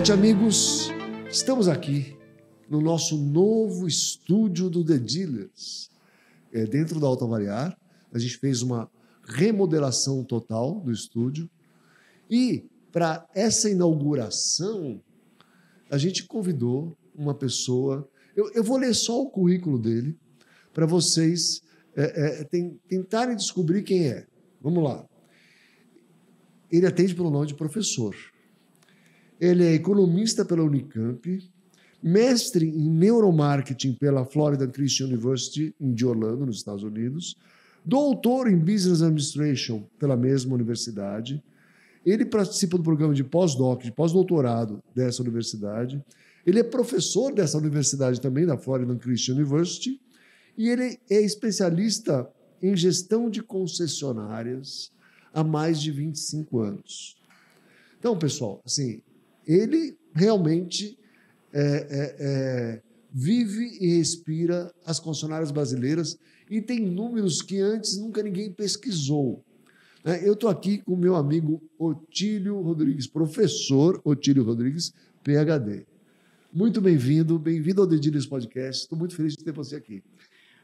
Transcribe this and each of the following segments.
noite, amigos. Estamos aqui no nosso novo estúdio do The Dealers. Dentro da Alto Avaliar, a gente fez uma remodelação total do estúdio. E, para essa inauguração, a gente convidou uma pessoa... Eu vou ler só o currículo dele, para vocês tentarem descobrir quem é. Vamos lá. Ele atende pelo nome de professor. Ele é economista pela Unicamp, mestre em neuromarketing pela Florida Christian University, de Orlando, nos Estados Unidos, doutor em Business Administration pela mesma universidade. Ele participa do programa de pós-doc, de pós-doutorado dessa universidade. Ele é professor dessa universidade também, da Florida Christian University, e ele é especialista em gestão de concessionárias há mais de 25 anos. Então, pessoal, assim, ele realmente vive e respira as concessionárias brasileiras e tem números que antes nunca ninguém pesquisou. Eu estou aqui com o meu amigo Otílio Rodrigues, professor Otílio Rodrigues, PhD. Muito bem-vindo ao The Dealers Podcast. Estou muito feliz de ter você aqui.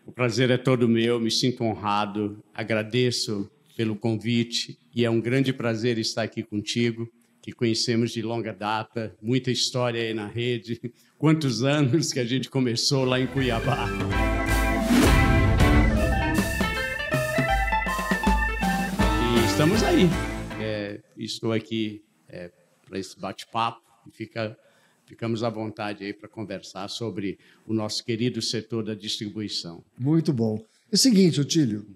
O prazer é todo meu, me sinto honrado, agradeço pelo convite e é um grande prazer estar aqui contigo, que conhecemos de longa data, muita história aí na rede. Quantos anos que a gente começou lá em Cuiabá. E estamos aí. Estou aqui para esse bate-papo e ficamos à vontade aí para conversar sobre o nosso querido setor da distribuição. Muito bom. É o seguinte, Otílio,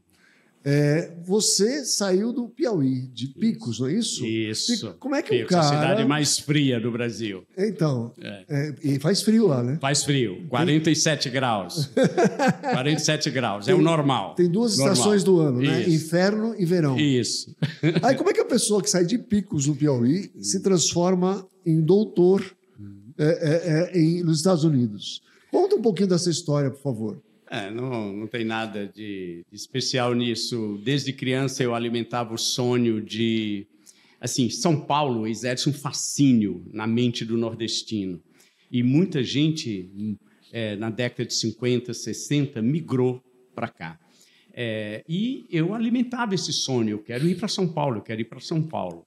você saiu do Piauí, de Picos, não é isso? Isso. Como é que Picos, a cidade mais fria do Brasil. Então, e faz frio lá, né? Faz frio, 47 graus. 47 graus, é o normal. Tem duas estações do ano, né? Isso. Inverno e verão. Isso. Aí como é que a pessoa que sai de Picos, no Piauí, se transforma em doutor nos Estados Unidos? Conta um pouquinho dessa história, por favor. Não tem nada de especial nisso. Desde criança eu alimentava o sonho de... Assim, São Paulo exerce um fascínio na mente do nordestino. E muita gente, na década de 50, 60, migrou para cá. E eu alimentava esse sonho. Eu quero ir para São Paulo, eu quero ir para São Paulo.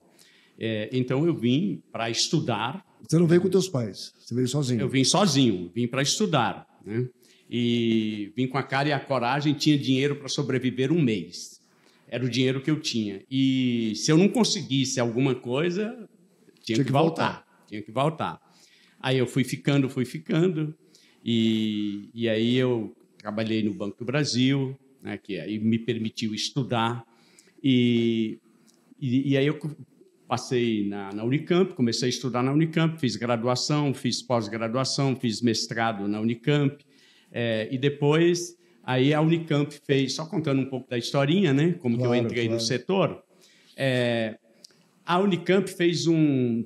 Então eu vim para estudar. Você não veio com teus pais? Você veio sozinho? Eu vim sozinho, vim para estudar, né? E vim com a cara e a coragem, tinha dinheiro para sobreviver um mês. Era o dinheiro que eu tinha. E se eu não conseguisse alguma coisa, tinha que voltar. Tinha que voltar. Aí eu fui ficando, e aí eu trabalhei no Banco do Brasil, né, que aí me permitiu estudar. E aí eu passei na Unicamp, comecei a estudar na Unicamp, fiz graduação, fiz pós-graduação, fiz mestrado na Unicamp. E depois, aí a Unicamp fez, só contando um pouco da historinha, né? Como que eu entrei no setor. A Unicamp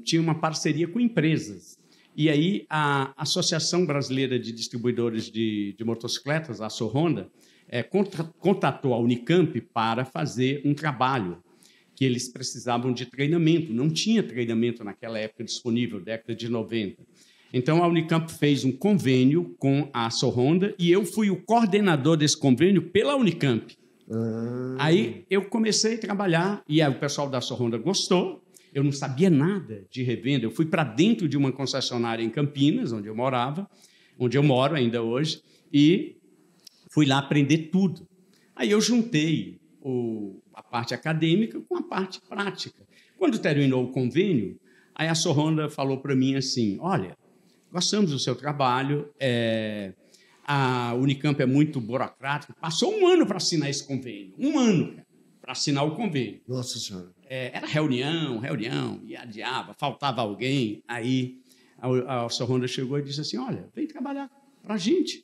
tinha uma parceria com empresas. E aí a Associação Brasileira de Distribuidores de Motocicletas, a Sorronda, contatou a Unicamp para fazer um trabalho que eles precisavam de treinamento. Não tinha treinamento naquela época disponível, década de 90. Então, a Unicamp fez um convênio com a Sorronda e eu fui o coordenador desse convênio pela Unicamp. Aí eu comecei a trabalhar e aí o pessoal da Sorronda gostou. Eu não sabia nada de revenda. Eu fui para dentro de uma concessionária em Campinas, onde eu morava, onde eu moro ainda hoje, e fui lá aprender tudo. Aí eu juntei a parte acadêmica com a parte prática. Quando terminou o convênio, aí a Sorronda falou para mim assim, olha, gostamos do seu trabalho, a Unicamp é muito burocrática, passou um ano para assinar esse convênio, um ano para assinar o convênio. Nossa Senhora. Era reunião, e adiava, faltava alguém, aí a Sorronda chegou e disse assim, olha, vem trabalhar para a gente,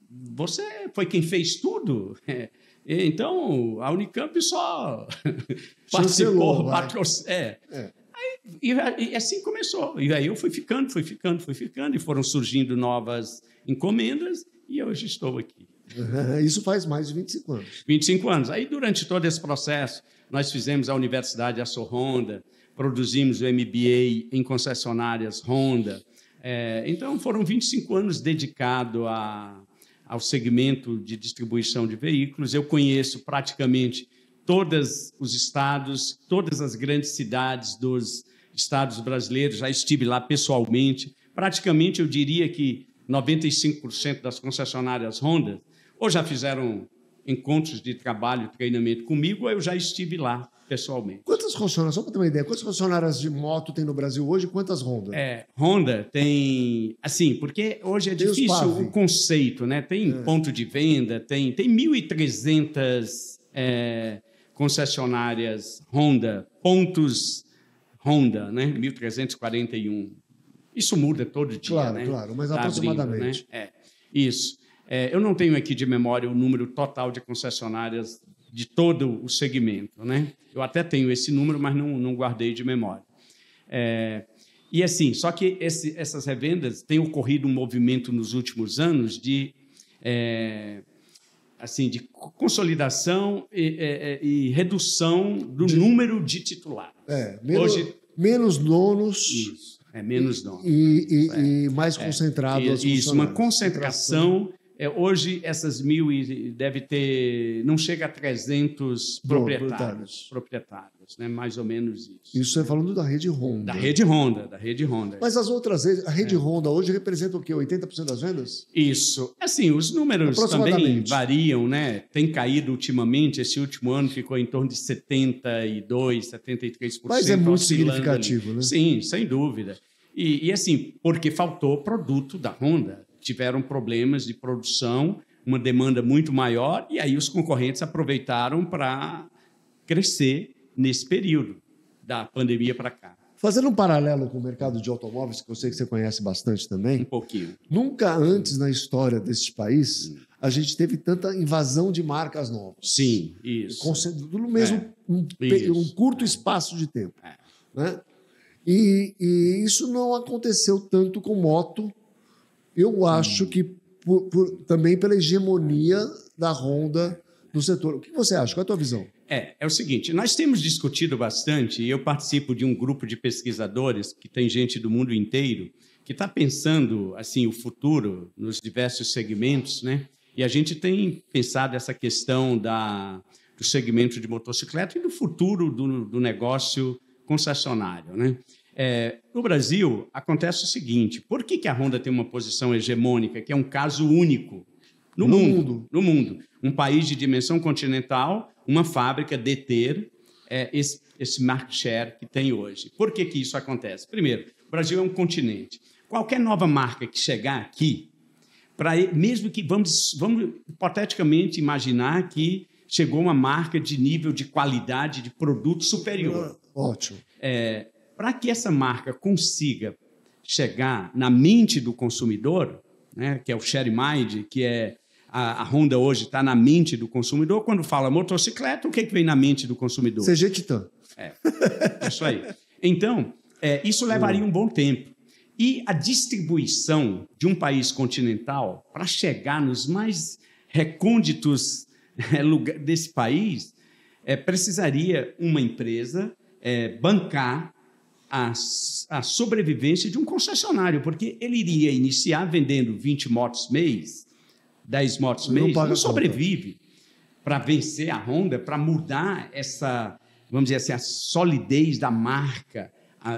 você foi quem fez tudo, então a Unicamp só participou, E assim começou. E aí eu fui ficando, e foram surgindo novas encomendas, e hoje estou aqui. Isso faz mais de 25 anos. 25 anos. Aí, durante todo esse processo, nós fizemos a Universidade A Sorronda, produzimos o MBA em concessionárias Honda. Então, foram 25 anos dedicados ao segmento de distribuição de veículos. Eu conheço praticamente todos os estados, todas as grandes cidades dos estados brasileiros, já estive lá pessoalmente. Praticamente, eu diria que 95% das concessionárias Honda ou já fizeram encontros de trabalho, treinamento comigo, ou eu já estive lá pessoalmente. Quantas concessionárias, só para ter uma ideia, quantas concessionárias de moto tem no Brasil hoje e quantas Honda? Honda tem, assim, porque hoje é difícil o conceito, né? Tem ponto de venda, tem 1.300 concessionárias Honda, pontos Honda, né? 1.341. Isso muda todo dia, claro, né? Claro, mas tá aproximadamente. Abrindo, né? Isso. Eu não tenho aqui de memória o número total de concessionárias de todo o segmento, né? Eu até tenho esse número, mas não guardei de memória. E assim, só que essas revendas têm ocorrido um movimento nos últimos anos de consolidação e redução do número de titulares. Menos donos. Isso, menos donos. E mais concentrado. Isso, uma concentração. Hoje, essas 1.000 deve ter... Não chega a 300 proprietários, né? Mais ou menos isso. Isso você falando da rede Honda. Da rede Honda. Mas as outras redes... A rede Honda hoje representa o quê? 80% das vendas? Isso. Assim, os números também variam, né? Tem caído ultimamente. Esse último ano ficou em torno de 72%, 73%. Mas é muito significativo, ali, né? Sim, sem dúvida. E assim, porque faltou produto da Honda. Tiveram problemas de produção, uma demanda muito maior, e aí os concorrentes aproveitaram para crescer nesse período, da pandemia para cá. Fazendo um paralelo com o mercado de automóveis, que eu sei que você conhece bastante também. Um pouquinho. Nunca antes na história desse país a gente teve tanta invasão de marcas novas. Sim, isso. No mesmo um curto espaço de tempo. Né? E isso não aconteceu tanto com moto. Eu acho que também pela hegemonia da Honda no setor. O que você acha? Qual é a tua visão? É o seguinte, nós temos discutido bastante, e eu participo de um grupo de pesquisadores, que tem gente do mundo inteiro, que está pensando assim, o futuro nos diversos segmentos, né? E a gente tem pensado essa questão do segmento de motocicleta e do futuro do negócio concessionário, né? No Brasil, acontece o seguinte, por que a Honda tem uma posição hegemônica, que é um caso único no mundo? Um país de dimensão continental, uma fábrica deter esse market share que tem hoje. Por que isso acontece? Primeiro, o Brasil é um continente. Qualquer nova marca que chegar aqui, mesmo que, vamos hipoteticamente imaginar que chegou uma marca de nível de qualidade de produto superior. Ótimo. Para que essa marca consiga chegar na mente do consumidor, né, que é o share mind, que a Honda hoje está na mente do consumidor, quando fala motocicleta, o que vem na mente do consumidor? CG Titan. Isso aí. Então, isso levaria um bom tempo. E a distribuição de um país continental para chegar nos mais recônditos desse país, precisaria uma empresa bancar a sobrevivência de um concessionário, porque ele iria iniciar vendendo 20 motos mês, 10 motos mês, não sobrevive. Para vencer a Honda, para mudar essa, vamos dizer assim, a solidez da marca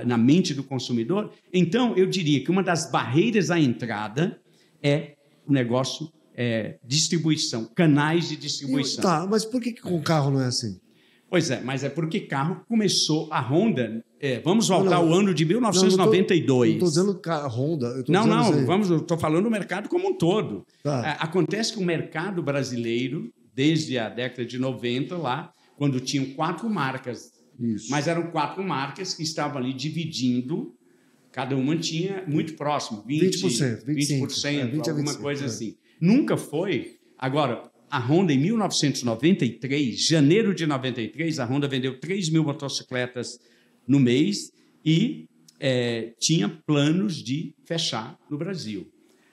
na mente do consumidor. Então, eu diria que uma das barreiras à entrada é o negócio distribuição, canais de distribuição. Tá, mas por que com carro não é assim? Pois mas é porque carro começou a Honda. Vamos voltar ao ano de 1992. Não estou dizendo a Honda. Eu estou falando do mercado como um todo. Tá. Acontece que o mercado brasileiro, desde a década de 90, lá, quando tinham 4 marcas, mas eram 4 marcas que estavam ali dividindo, cada uma tinha muito próximo, 20%, 20%, alguma coisa assim. Nunca foi. Agora, a Honda, em 1993, janeiro de 93, a Honda vendeu 3.000 motocicletas no mês e tinha planos de fechar no Brasil.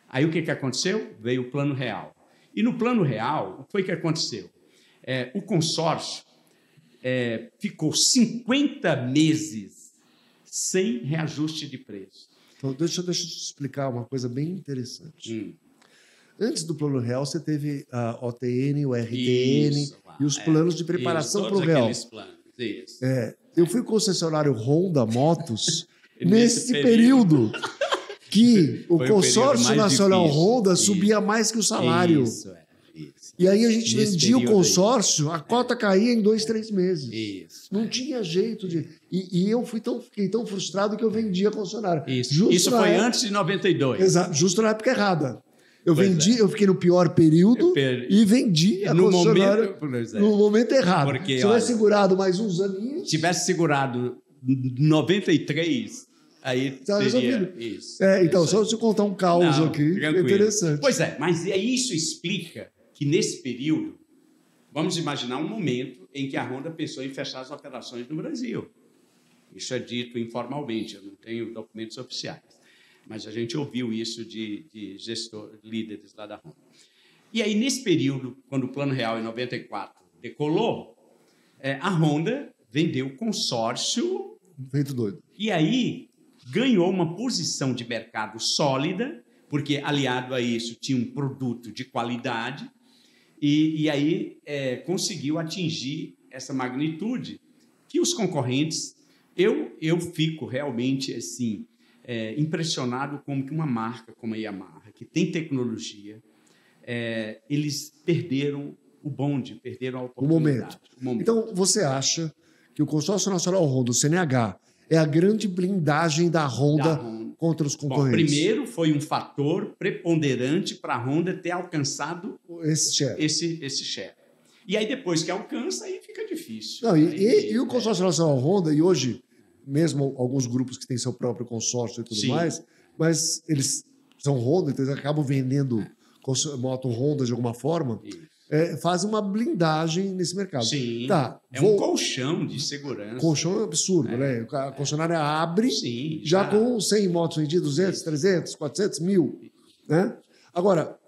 Aí o que aconteceu? Veio o Plano Real. E no Plano Real, o que foi que aconteceu? O consórcio ficou 50 meses sem reajuste de preço. Então, deixa eu te explicar uma coisa bem interessante. Antes do Plano Real, você teve a OTN, o RTN e os planos de preparação para o Real. Eu fui concessionário Honda Motos nesse período que o consórcio nacional Honda subia mais que o salário. Isso. E aí a gente vendia o consórcio, a cota caía em 2, 3 meses. Não tinha jeito de... E eu fiquei tão frustrado que eu vendia concessionária. Isso foi antes de 92. Exato, justo na época errada. Eu fiquei no pior período e vendi a concessionária no momento errado. Porque, se tivesse segurado mais uns aninhos... Se tivesse segurado 93, aí teria isso. Então, só se eu contar um caos aqui, é interessante. Pois é, mas isso explica que nesse período, vamos imaginar um momento em que a Honda pensou em fechar as operações no Brasil. Isso é dito informalmente, eu não tenho documentos oficiais. Mas a gente ouviu isso de líderes lá da Honda. E aí, nesse período, quando o Plano Real, em 94, decolou, a Honda vendeu o consórcio. Feito doido. E aí, ganhou uma posição de mercado sólida, porque, aliado a isso, tinha um produto de qualidade, e aí conseguiu atingir essa magnitude que os concorrentes... Eu fico realmente, assim... impressionado como que uma marca como a Yamaha, que tem tecnologia, eles perderam o bonde, perderam a oportunidade. O momento. Então, você acha que o Consórcio Nacional Honda, o CNH, é a grande blindagem da Honda contra os concorrentes? Bom, primeiro, foi um fator preponderante para a Honda ter alcançado esse share. E aí, depois que alcança, aí fica difícil. Não, e o Consórcio Nacional Honda, e hoje... mesmo alguns grupos que têm seu próprio consórcio e tudo mais, mas eles são Honda, então eles acabam vendendo moto Honda de alguma forma, fazem uma blindagem nesse mercado. Sim, um colchão de segurança. Colchão absurdo, né? A concessionária abre já com 100 motos vendidas, 200, 300, 400, 1000. Né? Agora,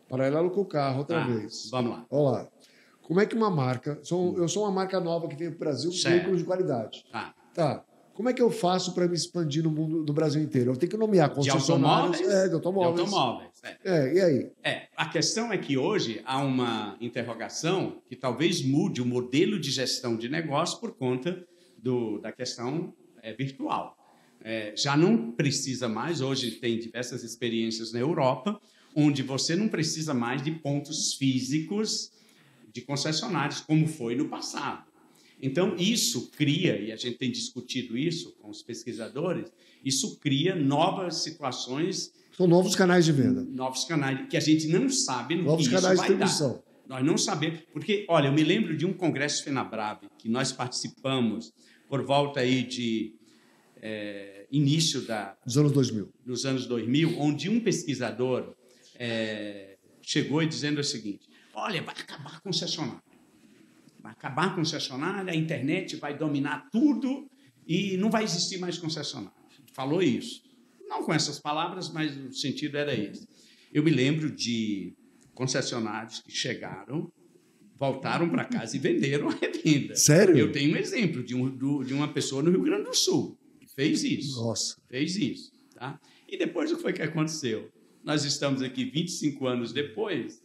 paralelo com o carro outra vez. Vamos lá. Olha lá. Como é que uma marca... eu sou uma marca nova que veio para o Brasil, veículo de qualidade. Como é que eu faço para me expandir no mundo do Brasil inteiro? Eu tenho que nomear concessionários de automóveis. E aí? A questão é que hoje há uma interrogação que talvez mude o modelo de gestão de negócio por conta da questão virtual. Já não precisa mais, hoje tem diversas experiências na Europa, onde você não precisa mais de pontos físicos de concessionários, como foi no passado. Então, isso cria, e a gente tem discutido isso com os pesquisadores, isso cria novas situações... São novos canais de venda. Novos canais, que a gente não sabe no novos que isso vai canais de distribuição. Nós não sabemos, porque, olha, eu me lembro de um congresso FenaBrave, que nós participamos por volta aí de início dos anos 2000. Dos anos 2000, onde um pesquisador chegou e dizendo o seguinte, olha, vai acabar a concessionária. Vai acabar a concessionária, a internet vai dominar tudo e não vai existir mais concessionária. Falou isso. Não com essas palavras, mas o sentido era esse. Eu me lembro de concessionários que chegaram, voltaram para casa e venderam a revenda. Sério? Eu tenho um exemplo de uma pessoa no Rio Grande do Sul que fez isso. Nossa. Fez isso. Tá? E depois, o que foi que aconteceu? Nós estamos aqui 25 anos depois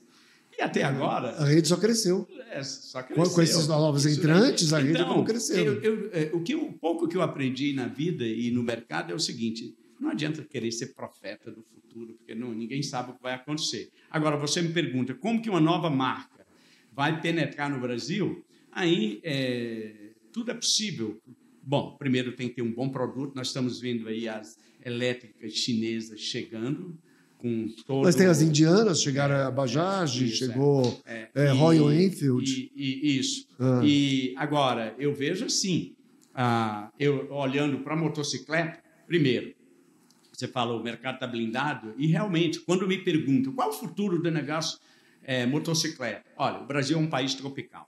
e até agora... A rede só cresceu. Só cresceu. Com esses novos entrantes, a rede acabou crescendo. O pouco que eu aprendi na vida e no mercado é o seguinte, não adianta querer ser profeta do futuro, porque ninguém sabe o que vai acontecer. Agora, você me pergunta, como que uma nova marca vai penetrar no Brasil? Aí, tudo é possível. Bom, primeiro tem que ter um bom produto. Nós estamos vendo aí as elétricas chinesas chegando, com todo... Mas tem as indianas, chegaram a Bajaj, chegou Royal Enfield. Isso. E agora, eu vejo assim, eu olhando para a motocicleta, primeiro, você fala, o mercado está blindado, e realmente, quando me perguntam qual é o futuro do negócio motocicleta, olha, o Brasil é um país tropical,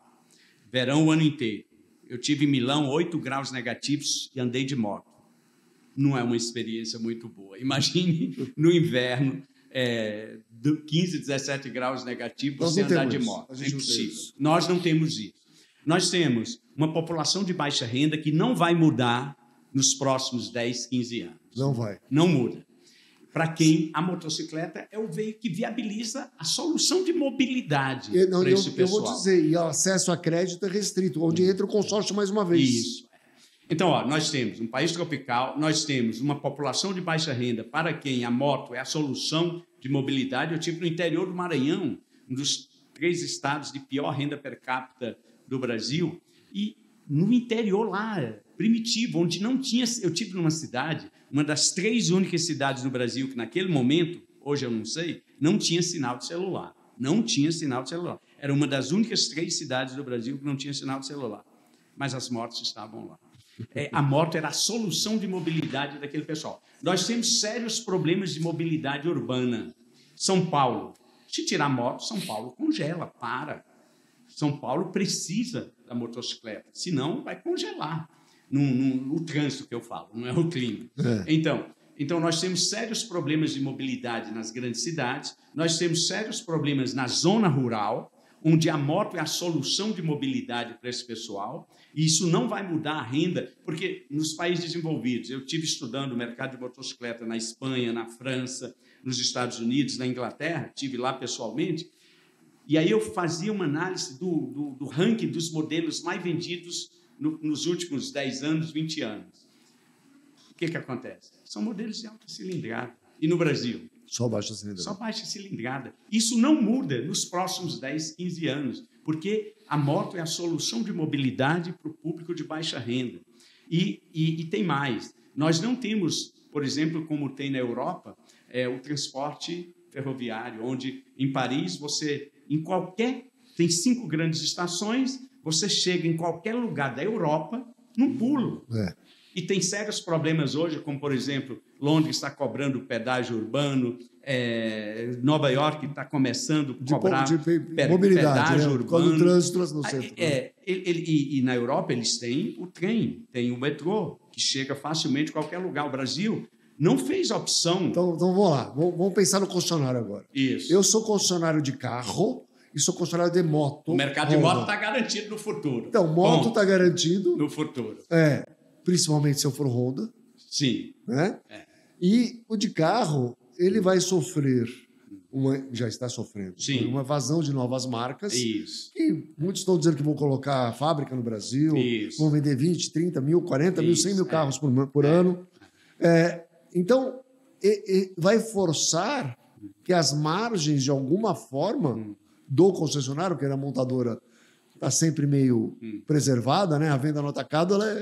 verão o ano inteiro. Eu tive em Milão 8 graus negativos e andei de moto. Não é uma experiência muito boa. Imagine no inverno, 15, 17 graus negativos, você andar de moto. É impossível. Nós não temos isso. Nós temos uma população de baixa renda que não vai mudar nos próximos 10, 15 anos. Não vai. Não muda. Para quem a motocicleta é o veículo que viabiliza a solução de mobilidade para esse pessoal. Eu vou dizer, e o acesso a crédito é restrito, onde entra o consórcio mais uma vez. Isso. Então, nós temos um país tropical, nós temos uma população de baixa renda para quem a moto é a solução de mobilidade. Eu tive no interior do Maranhão, um dos 3 estados de pior renda per capita do Brasil, e no interior lá, primitivo, onde não tinha... Eu tive numa cidade, uma das 3 únicas cidades do Brasil que naquele momento, hoje eu não sei, não tinha sinal de celular. Não tinha sinal de celular. Era uma das únicas 3 cidades do Brasil que não tinha sinal de celular. Mas as motos estavam lá. A moto era a solução de mobilidade daquele pessoal. Nós temos sérios problemas de mobilidade urbana. São Paulo, se tirar a moto, São Paulo congela, para. São Paulo precisa da motocicleta, senão vai congelar. No trânsito que eu falo, não é o clima. Então, nós temos sérios problemas de mobilidade nas grandes cidades, nós temos sérios problemas na zona rural, onde a moto é a solução de mobilidade para esse pessoal, e isso não vai mudar a renda, porque nos países desenvolvidos, eu estive estudando o mercado de motocicleta na Espanha, na França, nos Estados Unidos, na Inglaterra, estive lá pessoalmente, e aí eu fazia uma análise do ranking dos modelos mais vendidos nos últimos 10 anos, 20 anos. O que acontece? São modelos de alta cilindrada. E no Brasil? Só baixa cilindrada. Só baixa cilindrada. Isso não muda nos próximos 10, 15 anos, porque a moto é a solução de mobilidade para o público de baixa renda. E tem mais. Nós não temos, por exemplo, como tem na Europa, o transporte ferroviário, onde em Paris tem 5 grandes estações, você chega em qualquer lugar da Europa num pulo. E tem sérios problemas hoje, como, por exemplo, Londres está cobrando pedágio urbano, Nova York está começando a cobrar pedágio urbano. Quando o trânsito no centro. E na Europa eles têm o trem, tem o metrô, que chega facilmente a qualquer lugar. O Brasil não fez a opção... Então vamos lá, vamos pensar no concessionário agora. Isso. Eu sou concessionário de carro e sou concessionário de moto. O mercado de moto está garantido no futuro. Então, moto está garantido. No futuro. Principalmente se eu for Honda. Sim. Né? E o de carro, ele vai sofrer, já está sofrendo, uma evasão de novas marcas. Isso. E muitos estão dizendo que vão colocar a fábrica no Brasil, Isso. vão vender 20, 30 mil, 40 mil, 100 mil carros por ano. Então, vai forçar que as margens, de alguma forma, do concessionário, que era a montadora, está sempre meio preservada, né? A venda no atacado ela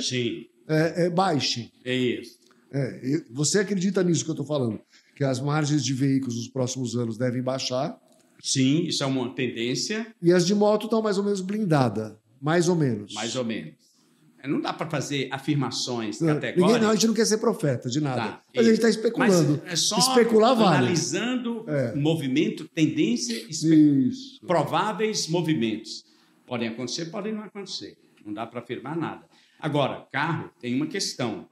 baixe. É isso. Você acredita nisso que eu estou falando? Que as margens de veículos nos próximos anos devem baixar? Sim, isso é uma tendência. E as de moto estão mais ou menos blindadas. Mais ou menos. Mais ou menos. Não dá para fazer afirmações categóricas. A gente não quer ser profeta de nada. Tá, mas a gente está especulando. Mas é só especular vale. Analisando movimento, tendência, prováveis movimentos. Podem acontecer, podem não acontecer. Não dá para afirmar nada. Agora, carro tem uma questão.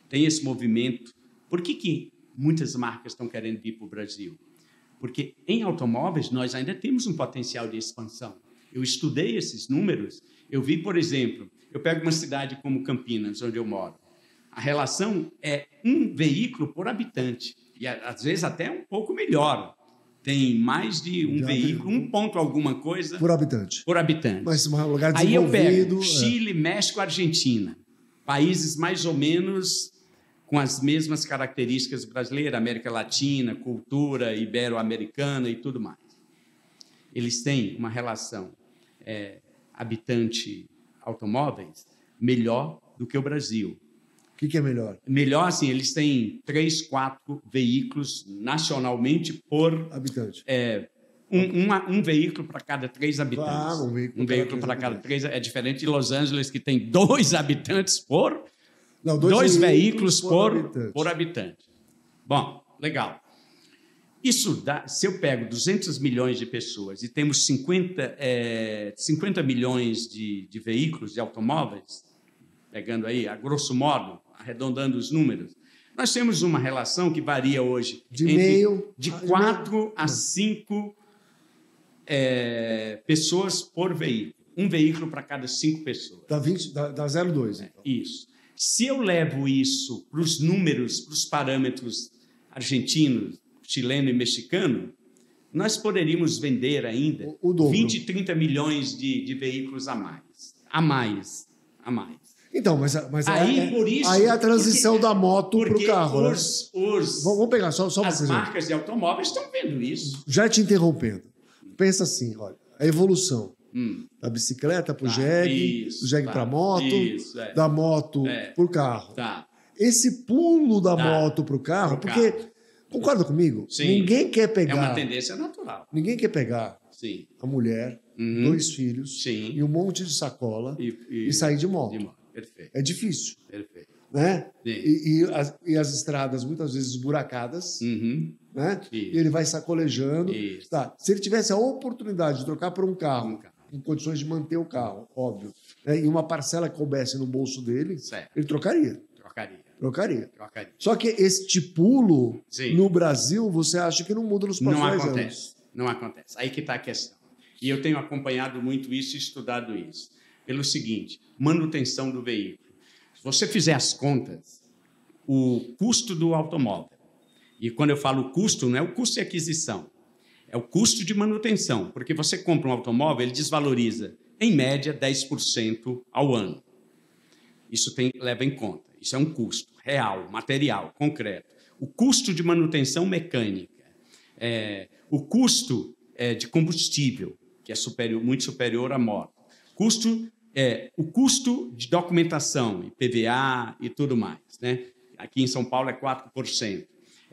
Tem esse movimento. Por que muitas marcas estão querendo vir para o Brasil? Porque em automóveis nós ainda temos um potencial de expansão. Eu estudei esses números. Eu vi, por exemplo, eu pego uma cidade como Campinas, onde eu moro. A relação é 1 veículo por habitante. E às vezes até um pouco melhor. Tem mais de um veículo, 1 ponto alguma coisa... Por habitante. Por habitante. Mas um lugar desenvolvido... Aí eu pego Chile, México, Argentina. Países mais ou menos com as mesmas características brasileiras, América Latina, cultura ibero-americana e tudo mais. Eles têm uma relação habitante-automóveis melhor do que o Brasil. O que é melhor? Melhor, assim, eles têm 3, 4 veículos nacionalmente por... habitante. Um veículo para cada 3 habitantes. Ah, um veículo para cada 3. É diferente de Los Angeles, que tem 2 habitantes por... Não, 2 veículos por habitante. Bom, legal. Isso dá... Se eu pego 200 milhões de pessoas e temos 50 milhões de veículos, de automóveis, pegando aí, a grosso modo, arredondando os números, nós temos uma relação que varia hoje de 4 a 5 pessoas por veículo. Um veículo para cada 5 pessoas. Dá 0,2. Então. Isso. Se eu levo isso para os números, para os parâmetros argentinos, chileno e mexicano, nós poderíamos vender ainda O dobro. 20, 30 milhões de veículos a mais. Então, mas Aí, por isso, aí é a transição da moto para o carro. Né? Vamos pegar só as marcas de automóveis estão vendo isso. Já te interrompendo. Pensa assim, olha, a evolução da bicicleta para o jegue, do jegue para a moto, da moto para o carro. Tá. Esse pulo da moto para o carro, porque, concorda comigo? Sim. Ninguém quer pegar... É uma tendência natural. Ninguém quer pegar Sim. a mulher, 2 filhos Sim. e um monte de sacola e sair de moto. Perfeito. É difícil. Perfeito. Né? E as estradas muitas vezes esburacadas, né? E ele vai sacolejando. Tá. Se ele tivesse a oportunidade de trocar por um carro, em condições de manter o carro, óbvio, né? E uma parcela que coubesse no bolso dele, ele trocaria. Só que este pulo no Brasil, você acha que não muda nos próximos anos? Não acontece. Aí que está a questão. E eu tenho acompanhado muito isso e estudado isso. Pelo seguinte, manutenção do veículo. Se você fizer as contas, o custo do automóvel, e quando eu falo custo, não é o custo de aquisição, é o custo de manutenção, porque você compra um automóvel, ele desvaloriza, em média, 10% ao ano. Isso leva em conta. Isso é um custo real, material, concreto. O custo de manutenção mecânica, o custo de combustível, que é muito superior à moto. O custo de documentação, IPVA e tudo mais. Né? Aqui em São Paulo é 4%.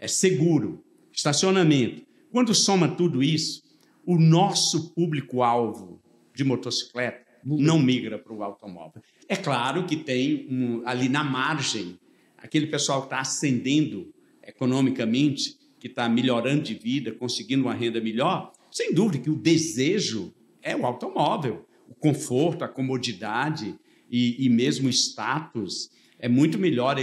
Seguro, estacionamento. Quando soma tudo isso, o nosso público-alvo de motocicleta não migra para o automóvel. É claro que tem ali na margem, aquele pessoal que está ascendendo economicamente, que está melhorando de vida, conseguindo uma renda melhor, sem dúvida que o desejo é o automóvel. O conforto, a comodidade e mesmo o status, é muito melhor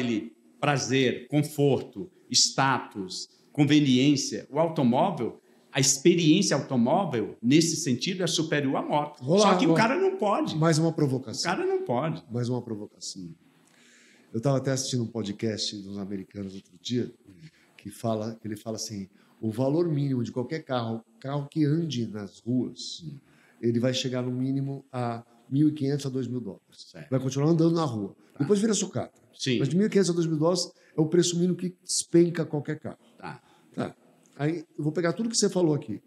prazer, conforto, status, conveniência. O automóvel, a experiência automóvel, nesse sentido, é superior à moto. Só que o cara não pode. Mais uma provocação. O cara não pode. Mais uma provocação. Eu estava até assistindo um podcast dos americanos outro dia, que ele fala assim, o valor mínimo de qualquer carro que ande nas ruas, ele vai chegar no mínimo a $1.500 a $2.000. Vai continuar andando na rua. Depois vira sucata. Sim. Mas de $1.500 a $2.000 é o preço mínimo que despenca qualquer carro. Tá. Aí eu vou pegar tudo que você falou aqui.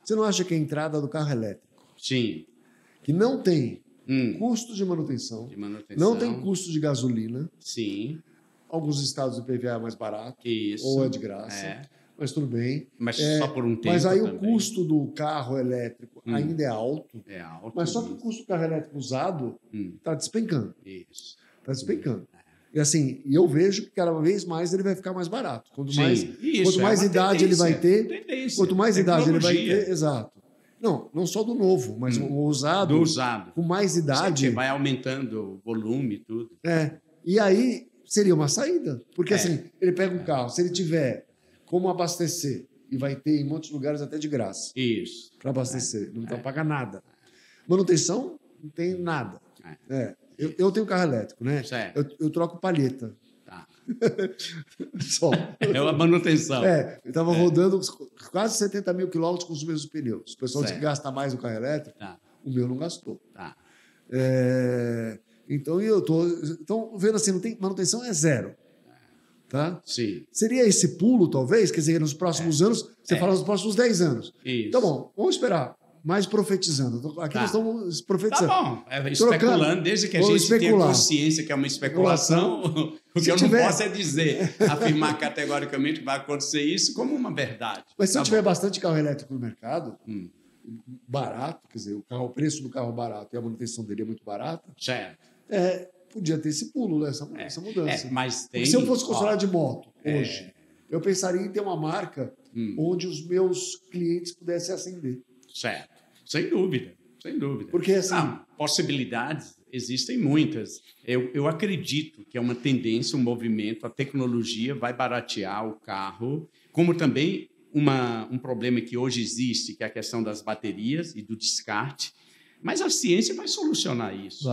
Você não acha que a entrada do carro elétrico, que não tem custo de manutenção, não tem custo de gasolina, alguns estados o IPVA é mais barato, ou é de graça, mas tudo bem. Mas só por um tempo. Mas aí também. O custo do carro elétrico ainda é alto. Mas só que o custo do carro elétrico usado está despencando. Isso. Está despencando. E assim, eu vejo que cada vez mais ele vai ficar mais barato. Quanto mais idade ele vai ter, quanto mais idade ele vai ter, exato. Não só do novo, mas o usado. Do usado. Com mais idade. Você vai aumentando o volume e tudo. E aí seria uma saída. Porque assim, ele pega um carro, se ele tiver como abastecer, e vai ter em muitos lugares até de graça. Isso. Para abastecer. Não precisa pagar nada. Manutenção, não tem nada. Eu tenho carro elétrico, né? Eu troco palheta. Só. É uma manutenção. Eu estava rodando quase 70 mil quilômetros com os mesmos pneus. O pessoal diz que gasta mais o carro elétrico, o meu não gastou. Então, então, vendo assim, manutenção é zero. Tá? Sim. Seria esse pulo, talvez, quer dizer, nos próximos anos, você fala nos próximos 10 anos. Isso. Tá bom, vamos esperar. Mais profetizando. Aqui nós estamos profetizando. Tá bom, especulando, desde que a gente tenha consciência que é uma especulação, o que eu não posso é dizer, afirmar categoricamente que vai acontecer isso como uma verdade. Mas se tiver bastante carro elétrico no mercado, barato, quer dizer, o preço do carro barato e a manutenção dele é muito barata, podia ter esse pulo, essa mudança. Mas tem, se eu fosse concessionário de moto hoje, eu pensaria em ter uma marca onde os meus clientes pudessem ascender. Certo, sem dúvida. Porque assim, possibilidades existem muitas. Eu acredito que é uma tendência, um movimento, a tecnologia vai baratear o carro, como também um problema que hoje existe, que é a questão das baterias e do descarte, mas a ciência vai solucionar isso.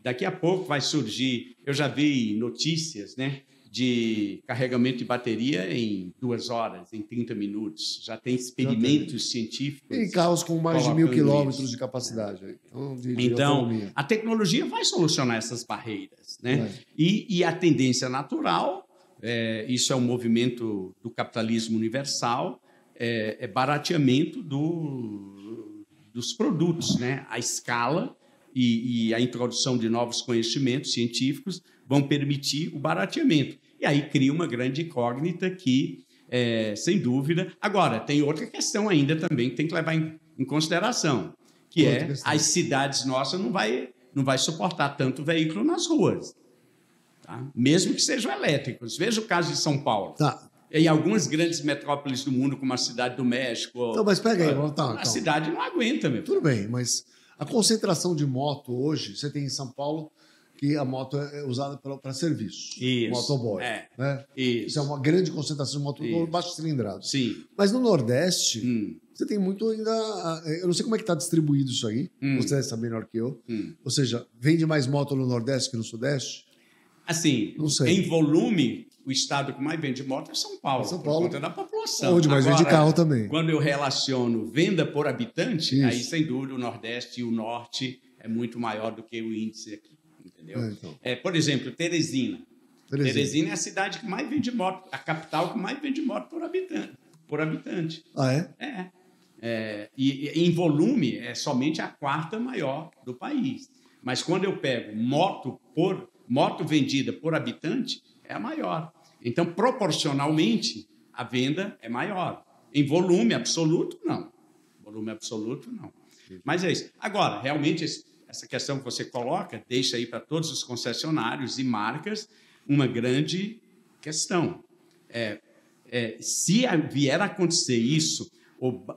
Daqui a pouco vai surgir, eu já vi notícias, né, de carregamento de bateria em 2 horas, em 30 minutos. Já tem experimentos científicos. E carros com mais de 1.000 quilômetros de capacidade. Então, a tecnologia vai solucionar essas barreiras, né? E a tendência natural, isso é um movimento do capitalismo universal, é barateamento dos produtos, né? A escala e a introdução de novos conhecimentos científicos vão permitir o barateamento. E aí cria uma grande incógnita que, sem dúvida... Agora, tem outra questão ainda também que tem que levar em consideração, que as cidades nossas não vai suportar tanto veículo nas ruas, tá? Mesmo que sejam elétricos. Veja o caso de São Paulo. Tá. Em algumas grandes metrópoles do mundo, como a Cidade do México... Não, mas pega aí. A cidade não aguenta, meu. Tudo bem, mas a concentração de moto hoje, você tem em São Paulo que a moto é usada para serviço. Isso. Motoboy. Né? Isso é uma grande concentração de moto baixo cilindrado. Sim. Mas no Nordeste, você tem muito ainda... Eu não sei como é que está distribuído isso aí. Você deve saber melhor que eu. Ou seja, vende mais moto no Nordeste que no Sudeste? Assim, não sei. Em volume, o estado que mais vende moto é São Paulo. Por conta da população. Onde mais vende carro também. Quando eu relaciono venda por habitante, aí, sem dúvida, o Nordeste e o Norte é muito maior do que o índice aqui. Entendeu? Então. Por exemplo, Teresina. Teresina é a cidade que mais vende moto, a capital que mais vende moto por habitante. Ah, é? E em volume é somente a 4ª maior do país. Mas quando eu pego moto vendida por habitante, é a maior. Então, proporcionalmente, a venda é maior. Em volume absoluto, não. Volume absoluto, não. Mas é isso. Agora, realmente, essa questão que você coloca deixa aí para todos os concessionários e marcas uma grande questão. Se vier a acontecer isso,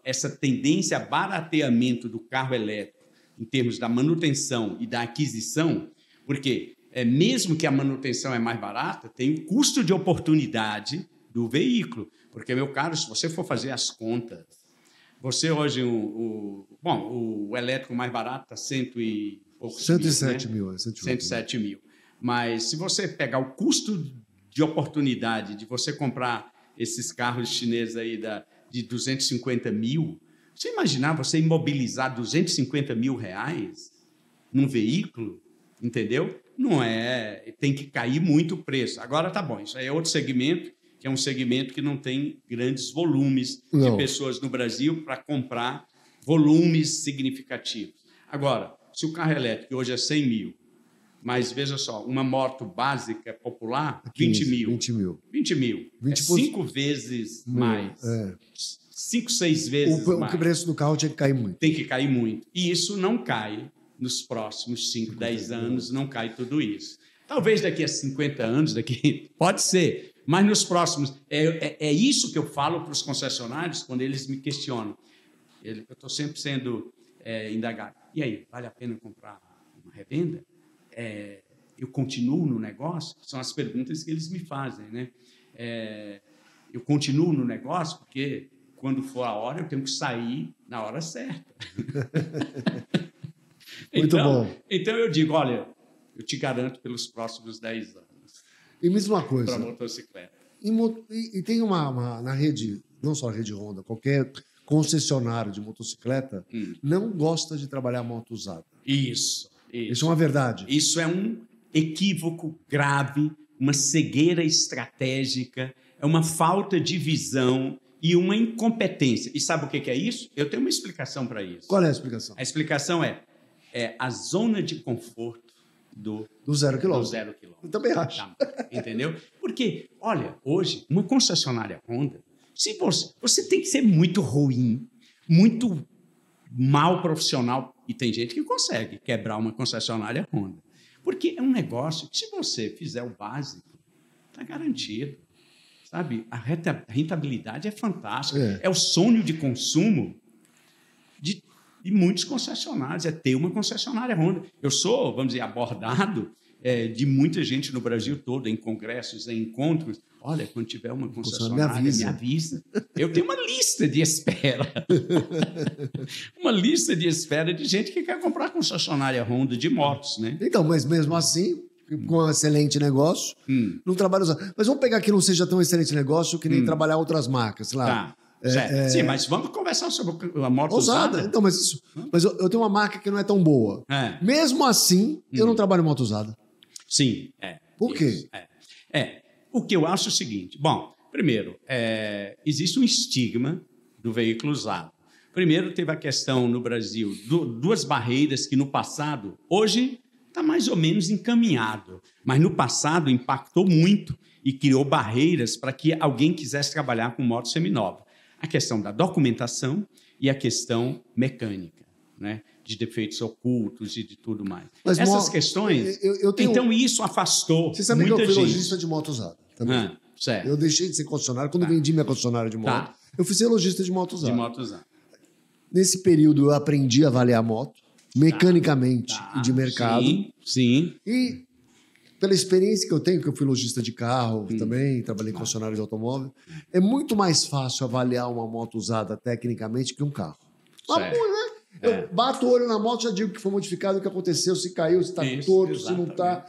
essa tendência a barateamento do carro elétrico em termos da manutenção e da aquisição, porque mesmo que a manutenção é mais barata, tem o custo de oportunidade do veículo. Porque, meu caro, se você for fazer as contas, você hoje, o elétrico mais barato está 107 mil, né? 107 mil. Mas se você pegar o custo de oportunidade de você comprar esses carros chineses aí de 250 mil, você imaginar você imobilizar 250 mil reais num veículo, entendeu? Não é... Tem que cair muito o preço. Agora, tá bom, isso aí é outro segmento, que é um segmento que não tem grandes volumes de pessoas no Brasil para comprar volumes significativos. Agora, se o carro elétrico hoje é 100 mil, mas veja só, uma moto básica popular, 20 mil. 20 mil. 20 mil. 5 vezes mais. 5, 6 vezes mais. O preço do carro tinha que cair muito. Tem que cair muito. E isso não cai nos próximos 5, 10 anos, não cai tudo isso. Talvez daqui a 50 anos, pode ser, mas nos próximos... É isso que eu falo para os concessionários quando eles me questionam. Eu estou sempre sendo indagado. E aí, vale a pena comprar uma revenda? Eu continuo no negócio? São as perguntas que eles me fazem, né? Eu continuo no negócio porque, quando for a hora, eu tenho que sair na hora certa. Muito bom. Então, eu digo, olha, eu te garanto pelos próximos 10 anos. E mesma coisa. Para motocicleta. E tem na rede, não só a rede Honda, qualquer concessionário de motocicleta não gosta de trabalhar moto usada. Isso. Isso é uma verdade. Isso é um equívoco grave, uma cegueira estratégica, é uma falta de visão e uma incompetência. E sabe o que é isso? Eu tenho uma explicação para isso. Qual é a explicação? A explicação é a zona de conforto do 0 km. Do 0 km. Eu também acho. Entendeu? Porque, olha, hoje, uma concessionária Honda, se você tem que ser muito ruim, muito mal profissional, e tem gente que consegue quebrar uma concessionária Honda. Porque é um negócio que, se você fizer o básico, está garantido. Sabe? A rentabilidade é fantástica. É o sonho de consumo de muitos concessionários, é ter uma concessionária Honda. Eu sou, vamos dizer, abordado de muita gente no Brasil todo, em congressos, em encontros. Olha, quando tiver uma concessionária, me avisa. Eu tenho uma lista de espera. Uma lista de espera de gente que quer comprar concessionária Honda de motos, né? Então, mas mesmo assim, com um excelente negócio, não trabalha usado. Mas vamos pegar que não seja tão excelente negócio que nem trabalhar outras marcas, sei lá. Tá. Sim, mas vamos conversar sobre a moto usada. Então, mas eu tenho uma marca que não é tão boa. Mesmo assim, eu não trabalho em moto usada. Sim, Por quê? O que eu acho é o seguinte. Bom, primeiro, existe um estigma do veículo usado. Primeiro, teve a questão no Brasil, duas barreiras que no passado, hoje está mais ou menos encaminhado, mas no passado impactou muito e criou barreiras para que alguém quisesse trabalhar com moto seminova. A questão da documentação e a questão mecânica, né? De defeitos ocultos e de tudo mais. Mas, essas questões... Então, isso afastou muita gente. Você sabe que eu fui lojista de moto usada também. Certo. Eu deixei de ser concessionário. Quando vendi minha concessionária de moto, eu fui ser lojista de moto usada. De moto usada. Nesse período, eu aprendi a avaliar moto, mecanicamente e de mercado. Sim. E pela experiência que eu tenho, que eu fui lojista de carro também, trabalhei em concessionário de automóvel, é muito mais fácil avaliar uma moto usada tecnicamente que um carro. Eu bato o olho na moto, já digo que foi modificado, o que aconteceu, se caiu, se está torto, se não está.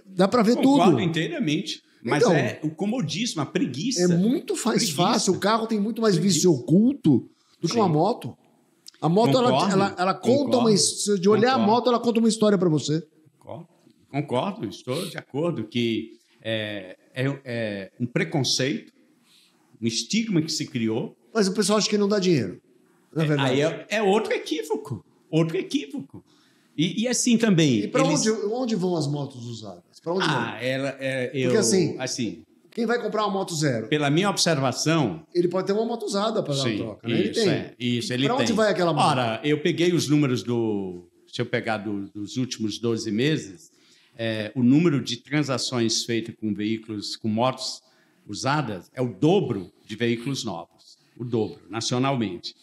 Dá para ver tudo. Concordo inteiramente. Mas então, o comodismo, a preguiça. É muito mais fácil. O carro tem muito mais vício oculto do que uma moto. A moto, ela conta uma história. De olhar a moto, ela conta uma história para você. Concordo, estou de acordo que é um preconceito, um estigma que se criou. Mas o pessoal acha que não dá dinheiro. Na verdade. Aí é outro equívoco. Outro equívoco. E assim também. E para onde vão as motos usadas? Para onde vão? Porque assim, quem vai comprar uma moto zero? Pela minha observação... Ele pode ter uma moto usada para dar uma troca. Né? Ele tem. Isso, ele tem. Para onde vai aquela moto? Ora, eu peguei os números Se eu pegar dos últimos 12 meses, o número de transações feitas com veículos, com motos usadas, é o dobro de veículos novos. O dobro, nacionalmente.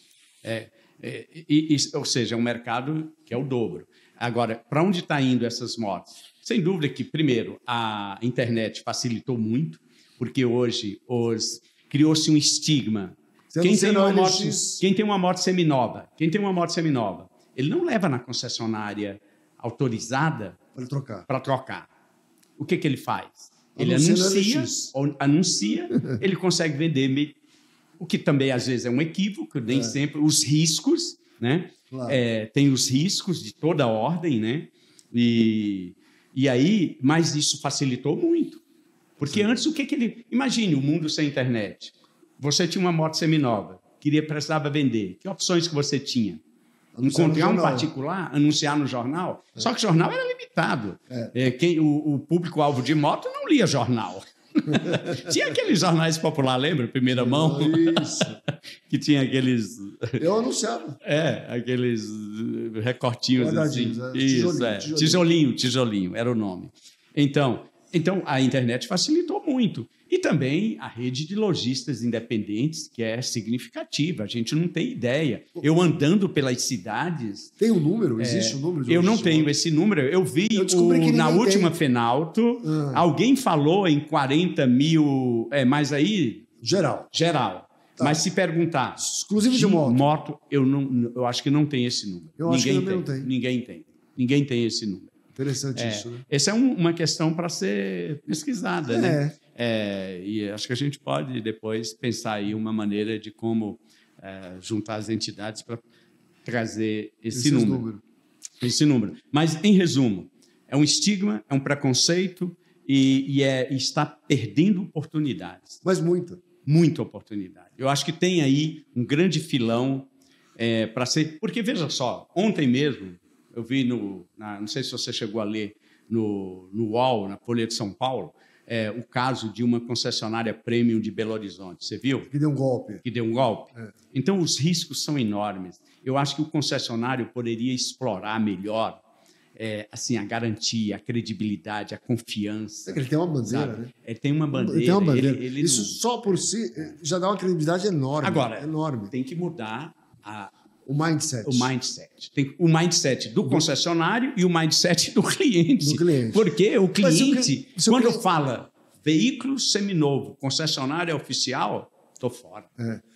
Ou seja, é um mercado que é o dobro. Agora, para onde está indo essas motos? Sem dúvida que, primeiro, a internet facilitou muito, porque hoje criou-se um estigma. Quem tem uma moto seminova, ele não leva na concessionária autorizada para trocar. O que ele faz? Ele anuncia, ele consegue vender, o que também às vezes é um equívoco, nem sempre, os riscos, né? Claro. Tem os riscos de toda a ordem, né? E aí, mas isso facilitou muito. Porque antes, o que ele... Imagine o mundo sem internet. Você tinha uma moto seminova, precisava vender. Que opções que você tinha? Encontrar um particular, anunciar no jornal. Só que o jornal era limitado. O público-alvo de moto não lia jornal. Tinha aqueles jornais populares, lembra? Primeira mão. Isso. Que tinha aqueles... Eu anunciava. Aqueles recortinhos assim. Tijolinho, era o nome. Então, a internet facilitou muito. E também a rede de lojistas independentes, que é significativa. A gente não tem ideia. Eu andando pelas cidades... Tem um número? Existe um número? Eu não tenho esse número. Eu vi na última Fenalto, alguém falou em 40 mil... Mas aí... Geral. Tá. Mas se perguntar... Exclusivo de moto. Eu acho que não tem esse número. Eu acho que também não tem. Ninguém tem esse número. Interessante isso, né? Essa é uma questão para ser pesquisada, né? E acho que a gente pode depois pensar aí uma maneira de como juntar as entidades para trazer esse número. Mas, em resumo, é um estigma, é um preconceito e está perdendo oportunidades. Mas muita. Muita oportunidade. Eu acho que tem aí um grande filão para ser... Porque, veja só, ontem mesmo, eu vi não sei se você chegou a ler no UOL, na Folha de São Paulo, o caso de uma concessionária premium de Belo Horizonte. Você viu? Que deu um golpe. Então, os riscos são enormes. Eu acho que o concessionário poderia explorar melhor assim, a garantia, a credibilidade, a confiança. Ele tem uma bandeira, né? Ele tem uma bandeira. Isso só por si já dá uma credibilidade enorme. Agora, enorme. Tem que mudar O mindset. O mindset. Tem o mindset do concessionário e o mindset do cliente. Porque o cliente, quando fala veículo seminovo, concessionária oficial, tô fora.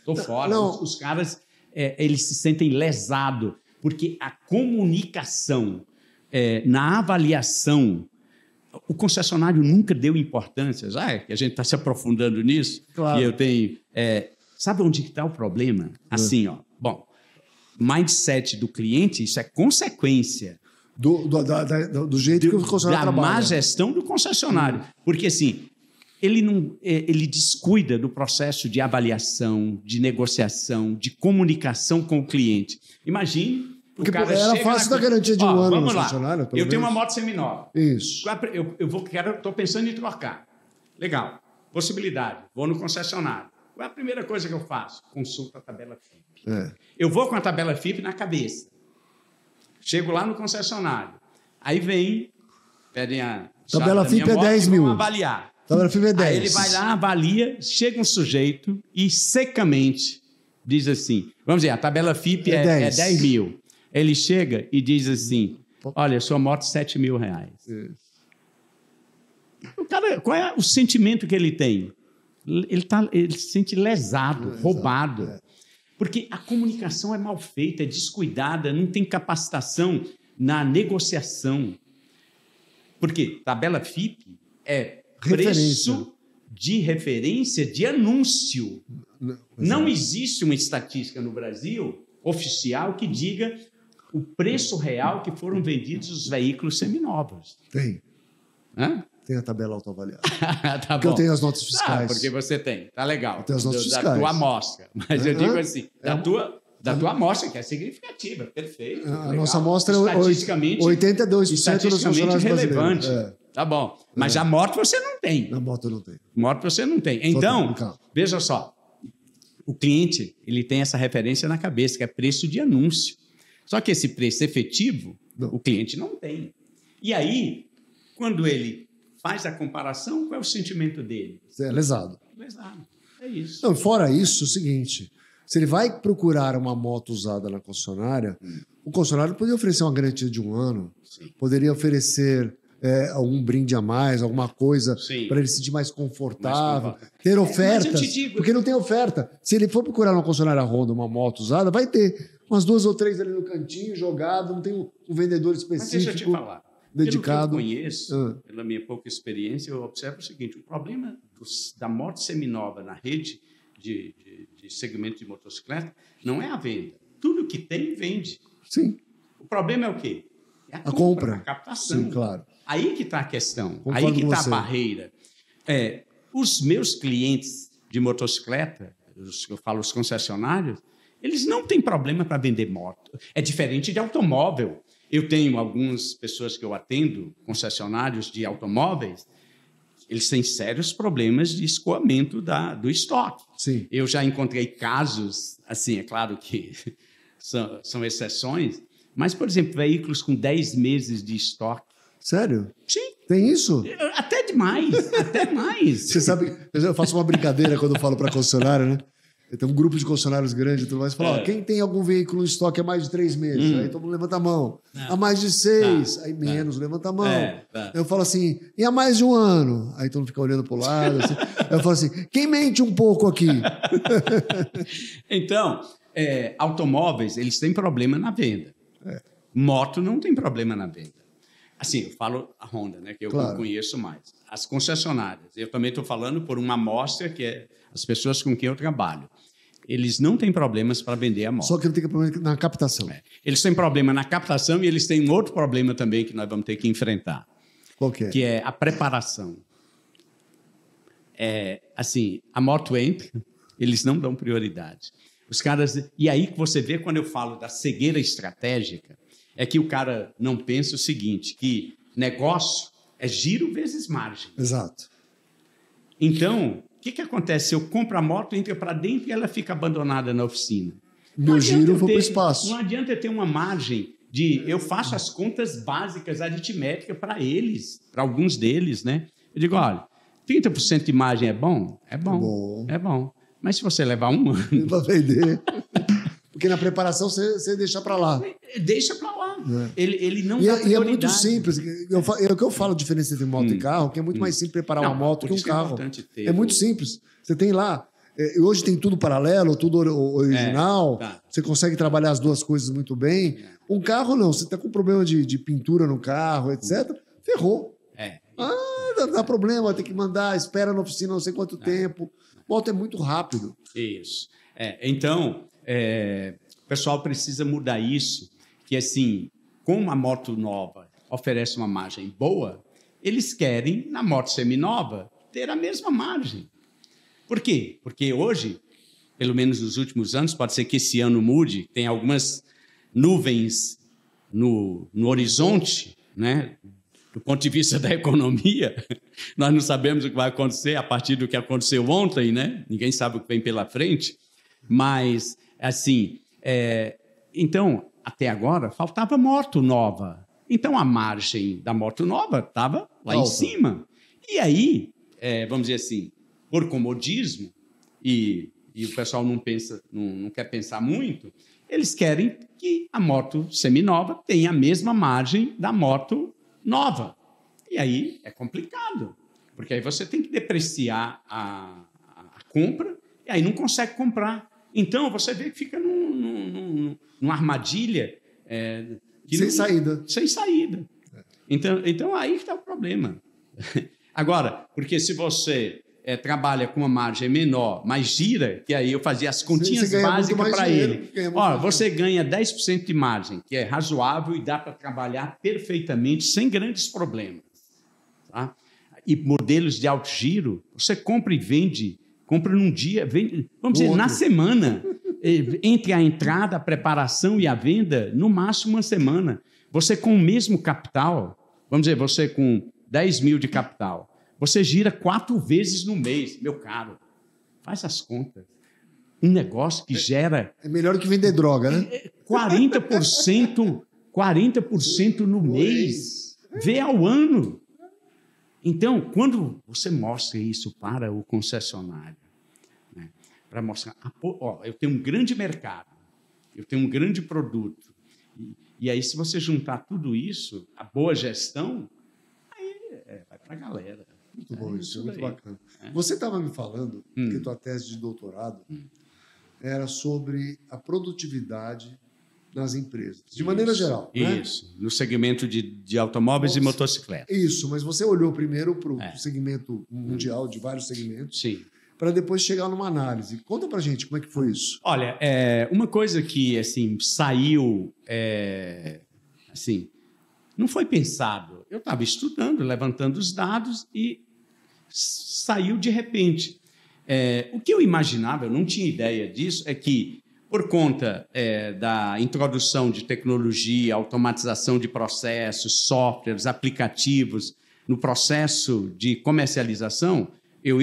Tô fora. Não. Os caras, eles se sentem lesados, porque a comunicação na avaliação, o concessionário nunca deu importância. Já que a gente está se aprofundando nisso, claro. E eu tenho... sabe onde está o problema? Assim, ó. Bom, mindset do cliente, isso é consequência do jeito que o concessionário trabalha. Da má gestão do concessionário. Porque, assim, ele descuida do processo de avaliação, de negociação, de comunicação com o cliente. Imagine... Porque era fácil da garantia de um ano no concessionário. Eu tenho uma moto seminova. Isso. Estou pensando em trocar. Legal. Possibilidade. Vou no concessionário. Qual é a primeira coisa que eu faço? Consulta a tabela FIP. Eu vou com a tabela FIP na cabeça. Chego lá no concessionário. Aí pedem a tabela FIP é 10 mil. Avaliar. Tabela FIP é 10. Aí ele vai lá, avalia, chega um sujeito e secamente diz assim, vamos dizer, a tabela FIP é 10 mil. Ele chega e diz assim, olha, sua moto R$7 mil. O cara, qual é o sentimento que ele tem? Ele se sente lesado, roubado. Porque a comunicação é mal feita, é descuidada, não tem capacitação na negociação. Porque tabela FIP é preço de referência de anúncio. Não existe uma estatística no Brasil oficial que diga o preço real que foram vendidos os veículos seminovos. Tem. Hã? Tem a tabela autoavaliada. Tá porque bom. eu tenho as notas fiscais. Porque você tem. Tá legal. Eu tenho as notas fiscais. Da tua amostra. Mas eu digo assim, da tua amostra, que é significativa. Perfeito. A nossa amostra é 82% dos funcionários relevante. Tá bom. Mas a moto você não tem. Na moto eu não tenho. Moto você não tem. Então, veja só. O cliente, ele tem essa referência na cabeça, que é preço de anúncio. Só que esse preço efetivo, o cliente não tem. E aí, quando ele faz a comparação, qual é o sentimento dele? É lesado. Lesado. É isso. Não, fora isso, é o seguinte, se ele vai procurar uma moto usada na concessionária, o concessionário poderia oferecer uma garantia de 1 ano, poderia oferecer algum brinde a mais, alguma coisa para ele se sentir mais confortável, ter ofertas, porque não tem oferta. Se ele for procurar uma concessionária Honda, uma moto usada, vai ter umas 2 ou 3 ali no cantinho, jogado, não tem um vendedor específico. Mas deixa eu te falar. Dedicado. Pelo que eu conheço, pela minha pouca experiência, eu observo o seguinte, o problema da moto seminova na rede de segmento de motocicleta não é a venda. Tudo que tem, vende. Sim. O problema é o quê? É a compra. A captação. Sim, claro. Aí que está a questão. Concordo aí que está a você. barreira. Os meus clientes de motocicleta, eu falo os concessionários, eles não têm problema para vender moto. É diferente de automóvel. Eu tenho algumas pessoas que eu atendo, concessionários de automóveis, eles têm sérios problemas de escoamento do estoque. Sim. Eu já encontrei casos, assim, é claro que são exceções, mas, por exemplo, veículos com 10 meses de estoque. Sério? Sim. Tem isso? Até demais, até mais. Você sabe, eu faço uma brincadeira quando eu falo para concessionária, né? Tem um grupo de concessionários grande e tudo mais. Fala, quem tem algum veículo em estoque há mais de 3 meses? Aí todo mundo levanta a mão. Há mais de 6, aí menos, levanta a mão. Eu falo assim, e há mais de 1 ano? Aí todo mundo fica olhando para o lado. Assim. Eu falo assim, quem mente um pouco aqui? Então, automóveis, eles têm problema na venda. Moto não tem problema na venda. Assim, eu falo a Honda, né, que eu conheço mais. As concessionárias, eu também estou falando por uma amostra que é as pessoas com quem eu trabalho. Eles não têm problemas para vender a moto. Só que não tem problema na captação. Eles têm problema na captação e eles têm um outro problema também que nós vamos ter que enfrentar. Qual que é? Que é a preparação. Assim, a moto entra, eles não dão prioridade. Os caras... E aí que você vê quando eu falo da cegueira estratégica, é que o cara não pensa o seguinte, que negócio é giro vezes margem. Exato. Então, o que acontece? Eu compro a moto, entra para dentro e ela fica abandonada na oficina. Meu giro foi para o espaço. Não adianta eu ter uma margem de... Eu faço as contas básicas aritméticas para eles, para alguns deles, né? Eu digo, olha, 30% de margem é bom? É bom. É bom. Mas se você levar 1 ano... Para vender... Porque na preparação você deixa para lá. Deixa para lá. Ele não dá prioridade. E é muito simples. É o que eu falo, a diferença entre moto e carro, que é muito mais simples preparar uma moto que um carro. É muito simples. Você tem lá... Hoje tem tudo paralelo, tudo original. Você consegue trabalhar as duas coisas muito bem. Um carro, não. Você está com problema de pintura no carro, etc. Ferrou. Dá problema, tem que mandar, espera na oficina não sei quanto tempo. Moto é muito rápido. Isso. Então, o pessoal precisa mudar isso, que assim, como a moto nova oferece uma margem boa, eles querem, na moto seminova, ter a mesma margem. Por quê? Porque hoje, pelo menos nos últimos anos, pode ser que esse ano mude, tem algumas nuvens no horizonte, né? Do ponto de vista da economia, nós não sabemos o que vai acontecer a partir do que aconteceu ontem, né? Ninguém sabe o que vem pela frente, mas, assim, então, até agora, faltava moto nova. Então, a margem da moto nova estava lá em cima. E aí, vamos dizer assim, por comodismo, e o pessoal não quer pensar muito, eles querem que a moto seminova tenha a mesma margem da moto nova. E aí é complicado, porque aí você tem que depreciar a compra, e aí não consegue comprar. Então, você vê que fica numa armadilha... saída. Sem saída. Então aí que está o problema. Agora, porque se você... trabalha com uma margem menor, mas gira, que aí eu fazia as continhas básicas para ele. Você ganha 10% de margem, que é razoável e dá para trabalhar perfeitamente, sem grandes problemas. Tá? E modelos de alto giro, você compra e vende, compra num dia, vende, vamos dizer, na semana, entre a entrada, a preparação e a venda, no máximo uma semana. Você com o mesmo capital, vamos dizer, você com 10 mil de capital, você gira 4 vezes no mês, meu caro. Faz as contas. Um negócio que gera... É melhor que vender droga, né? 40% no mês. Vê ao ano. Então, quando você mostra isso para o concessionário, né, para mostrar... eu tenho um grande mercado, eu tenho um grande produto. E aí, se você juntar tudo isso, a boa gestão, aí vai para a galera. Muito bom isso, muito bacana. Você estava me falando que tua tese de doutorado era sobre a produtividade nas empresas, de maneira geral. Isso, no segmento de automóveis e motocicletas. Isso, mas você olhou primeiro para o segmento mundial, de vários segmentos, para depois chegar numa análise. Conta para a gente como é que foi isso. Olha, uma coisa que assim, saiu... assim, não foi pensado. Eu estava estudando, levantando os dados e saiu de repente. O que eu imaginava, eu não tinha ideia disso, é que, por conta da introdução de tecnologia, automatização de processos, softwares, aplicativos, no processo de comercialização, eu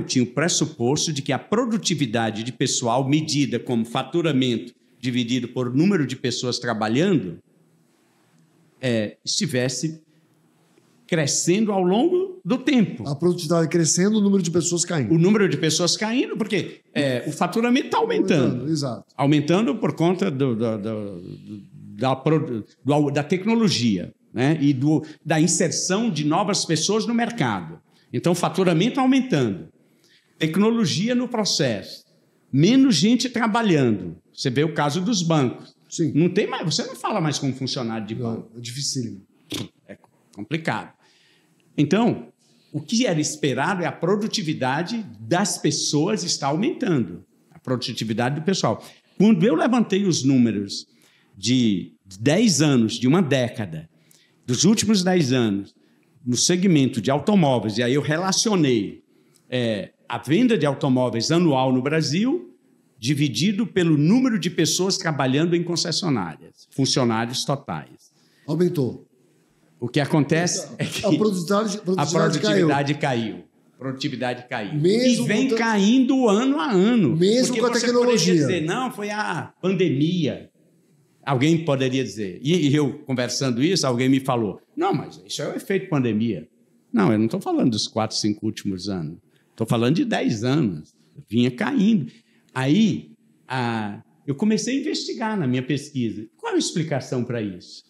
tinha o pressuposto de que a produtividade de pessoal, medida como faturamento dividido por número de pessoas trabalhando, estivesse crescendo ao longo do tempo. A produtividade crescendo, o número de pessoas caindo. O número de pessoas caindo, porque o faturamento está aumentando. Exato. Aumentando por conta da tecnologia, né? E da inserção de novas pessoas no mercado. Então, o faturamento aumentando. Tecnologia no processo. Menos gente trabalhando. Você vê o caso dos bancos. Sim. Não tem mais, você não fala mais como funcionário de banco. É dificílimo. É complicado. Então, o que era esperado é a produtividade das pessoas está aumentando. A produtividade do pessoal. Quando eu levantei os números de 10 anos, de uma década, dos últimos 10 anos, no segmento de automóveis, e aí eu relacionei a venda de automóveis anual no Brasil dividido pelo número de pessoas trabalhando em concessionárias, funcionários totais. Aumentou. O que acontece é que a produtividade caiu. Produtividade caiu. Mesmo e vem caindo ano a ano. Mesmo com a tecnologia. Você poderia dizer, não, foi a pandemia. Alguém poderia dizer. E eu, conversando isso, alguém me falou, não, mas isso é o efeito pandemia. Não, eu não estou falando dos 4, 5 últimos anos. Estou falando de 10 anos. Vinha caindo. Aí, eu comecei a investigar na minha pesquisa. Qual a explicação para isso?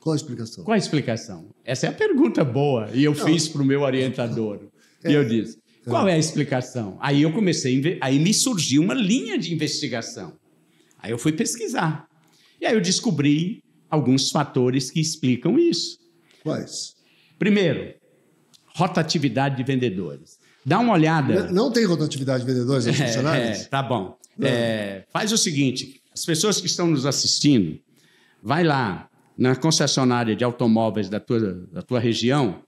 Qual a explicação? Qual a explicação? Essa é a pergunta boa. E eu fiz para o meu orientador. E eu disse, qual é a explicação? Aí eu comecei, aí me surgiu uma linha de investigação. Aí eu fui pesquisar. E aí eu descobri alguns fatores que explicam isso. Quais? Primeiro, rotatividade de vendedores. Dá uma olhada. Não tem rotatividade de vendedores nos funcionários? Tá bom. Faz o seguinte, as pessoas que estão nos assistindo, vai lá na concessionária de automóveis da tua região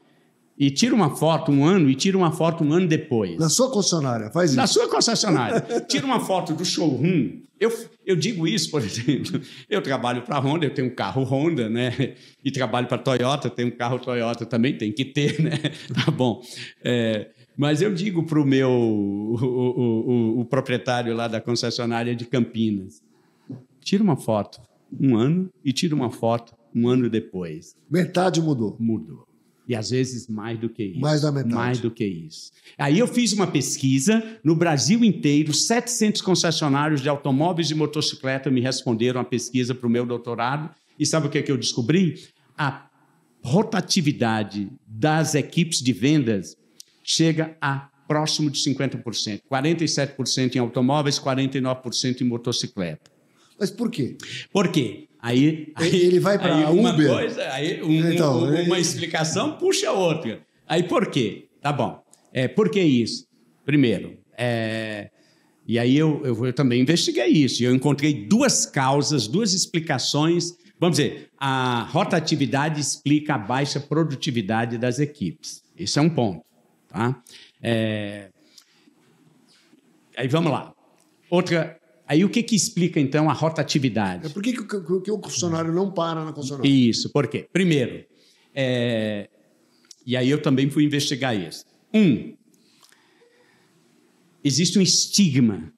e tira uma foto um ano e tira uma foto um ano depois. Na sua concessionária, faz isso. Na sua concessionária. Tira uma foto do showroom. Eu digo isso, por exemplo, eu trabalho para a Honda, eu tenho um carro Honda, né? E trabalho para a Toyota, tenho um carro Toyota também, tem que ter, né? Tá bom. Mas eu digo para o meu o proprietário lá da concessionária de Campinas, tira uma foto um ano e tira uma foto um ano depois. Metade mudou. Mudou. E às vezes mais do que isso. Mais da metade. Mais do que isso. Aí eu fiz uma pesquisa no Brasil inteiro, 700 concessionários de automóveis e motocicleta me responderam a pesquisa para o meu doutorado. E sabe o que eu descobri? A rotatividade das equipes de vendas chega a próximo de 50%. 47% em automóveis, 49% em motocicleta. Mas por quê? Por quê? Aí ele vai para Uber. Uma explicação puxa a outra. Aí por quê? Tá bom. Por que isso? Primeiro, e aí eu também investiguei isso. Eu encontrei duas causas, duas explicações. Vamos dizer, a rotatividade explica a baixa produtividade das equipes. Esse é um ponto. Tá? Aí vamos lá. Outra. Aí o que explica, então, a rotatividade? Por que o funcionário não para na concessionária? Isso, por quê? Primeiro, e aí eu também fui investigar isso. Existe um estigma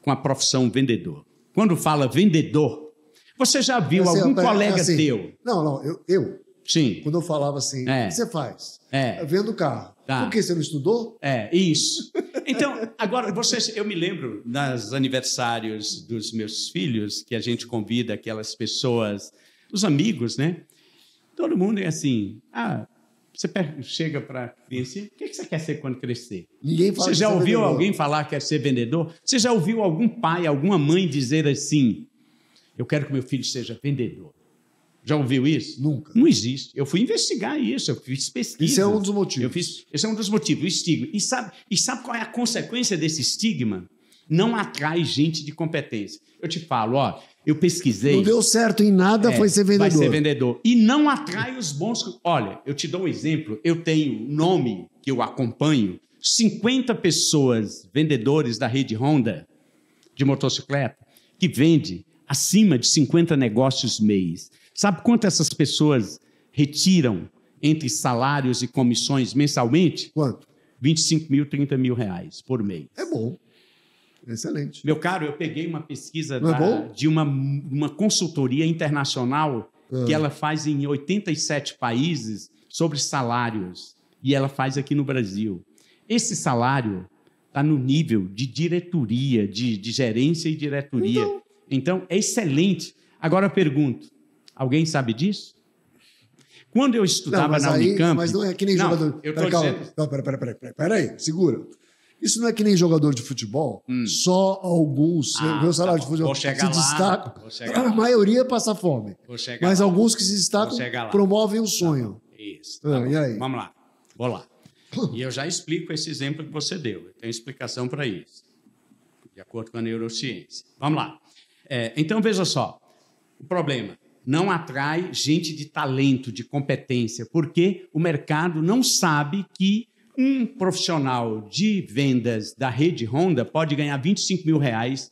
com a profissão vendedor. Quando fala vendedor, você já viu algum colega teu? Não, eu. Sim. Quando eu falava assim, o que você faz? Eu vendo carro. Tá. Por que você não estudou? Isso. Então, agora, eu me lembro nos aniversários dos meus filhos, que a gente convida aquelas pessoas, os amigos, né? Todo mundo é assim, você chega para a criança, o que você quer ser quando crescer? Ninguém fala. Você já ouviu alguém falar que quer ser vendedor? Você já ouviu algum pai, alguma mãe dizer assim, eu quero que meu filho seja vendedor? Já ouviu isso? Nunca. Não existe. Eu fui investigar isso, eu fiz pesquisa. Isso é um dos motivos. Esse é um dos motivos, o estigma. E sabe qual é a consequência desse estigma? Não atrai gente de competência. Eu te falo, eu pesquisei. Não deu certo em nada, foi ser vendedor. Vai ser vendedor. E não atrai os bons. Olha, eu te dou um exemplo. Eu tenho nome que eu acompanho, 50 pessoas, vendedores da rede Honda de motocicleta, que vende acima de 50 negócios mês. Sabe quanto essas pessoas retiram entre salários e comissões mensalmente? Quanto? 25 mil, 30 mil reais por mês. É bom. Excelente. Meu caro, eu peguei uma pesquisa bom? de uma consultoria internacional que ela faz em 87 países sobre salários. E ela faz aqui no Brasil. Esse salário está no nível de diretoria, de gerência e diretoria. Então, é excelente. Agora eu pergunto, alguém sabe disso? Quando eu estudava na Unicamp... Mas não é que nem jogador... Eu estou dizendo... Não, peraí, segura. Isso não é que nem jogador de futebol, só alguns, meu salário de futebol se destacam. A maioria passa fome. Mas alguns que se destacam promovem o sonho. Isso. E aí? Vamos lá. Vou lá. E eu já explico esse exemplo que você deu. Eu tenho explicação para isso, de acordo com a neurociência. Vamos lá. Então, veja só. O problema não atrai gente de talento, de competência, porque o mercado não sabe que um profissional de vendas da rede Honda pode ganhar 25 mil reais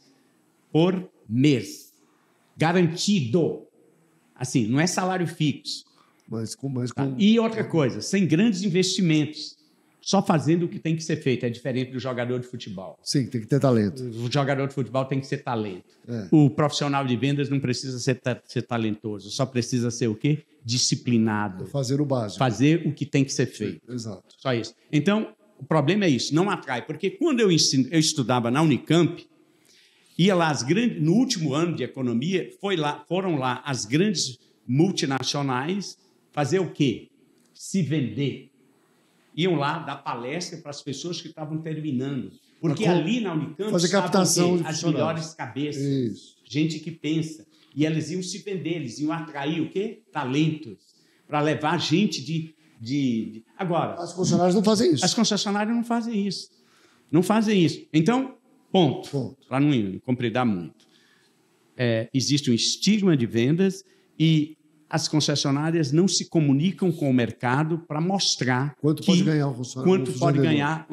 por mês. Garantido. Assim, não é salário fixo. E outra coisa, sem grandes investimentos. Só fazendo o que tem que ser feito. É diferente do jogador de futebol. Sim, tem que ter talento. O jogador de futebol tem que ser talento. O profissional de vendas não precisa ser talentoso. Só precisa ser o quê? Disciplinado. Fazer o básico. Fazer o que tem que ser feito. Sim, exato. Só isso. Então, o problema é isso. Não atrai. Porque quando eu estudava na Unicamp, ia lá no último ano de economia, foram lá as grandes multinacionais fazer o quê? Se vender. Iam lá dar palestra para as pessoas que estavam terminando. Porque ali na Unicamp fazer captação as melhores cabeças, Isso. gente que pensa. E elas iam se vender, eles iam atrair o quê? Talentos, para levar gente Agora... As concessionárias não fazem isso. As concessionárias não fazem isso. Não fazem isso. Então, ponto. Para não compridar muito. Existe um estigma de vendas e as concessionárias não se comunicam com o mercado para mostrar quanto pode ganhar um funcionário. Quanto pode ganhar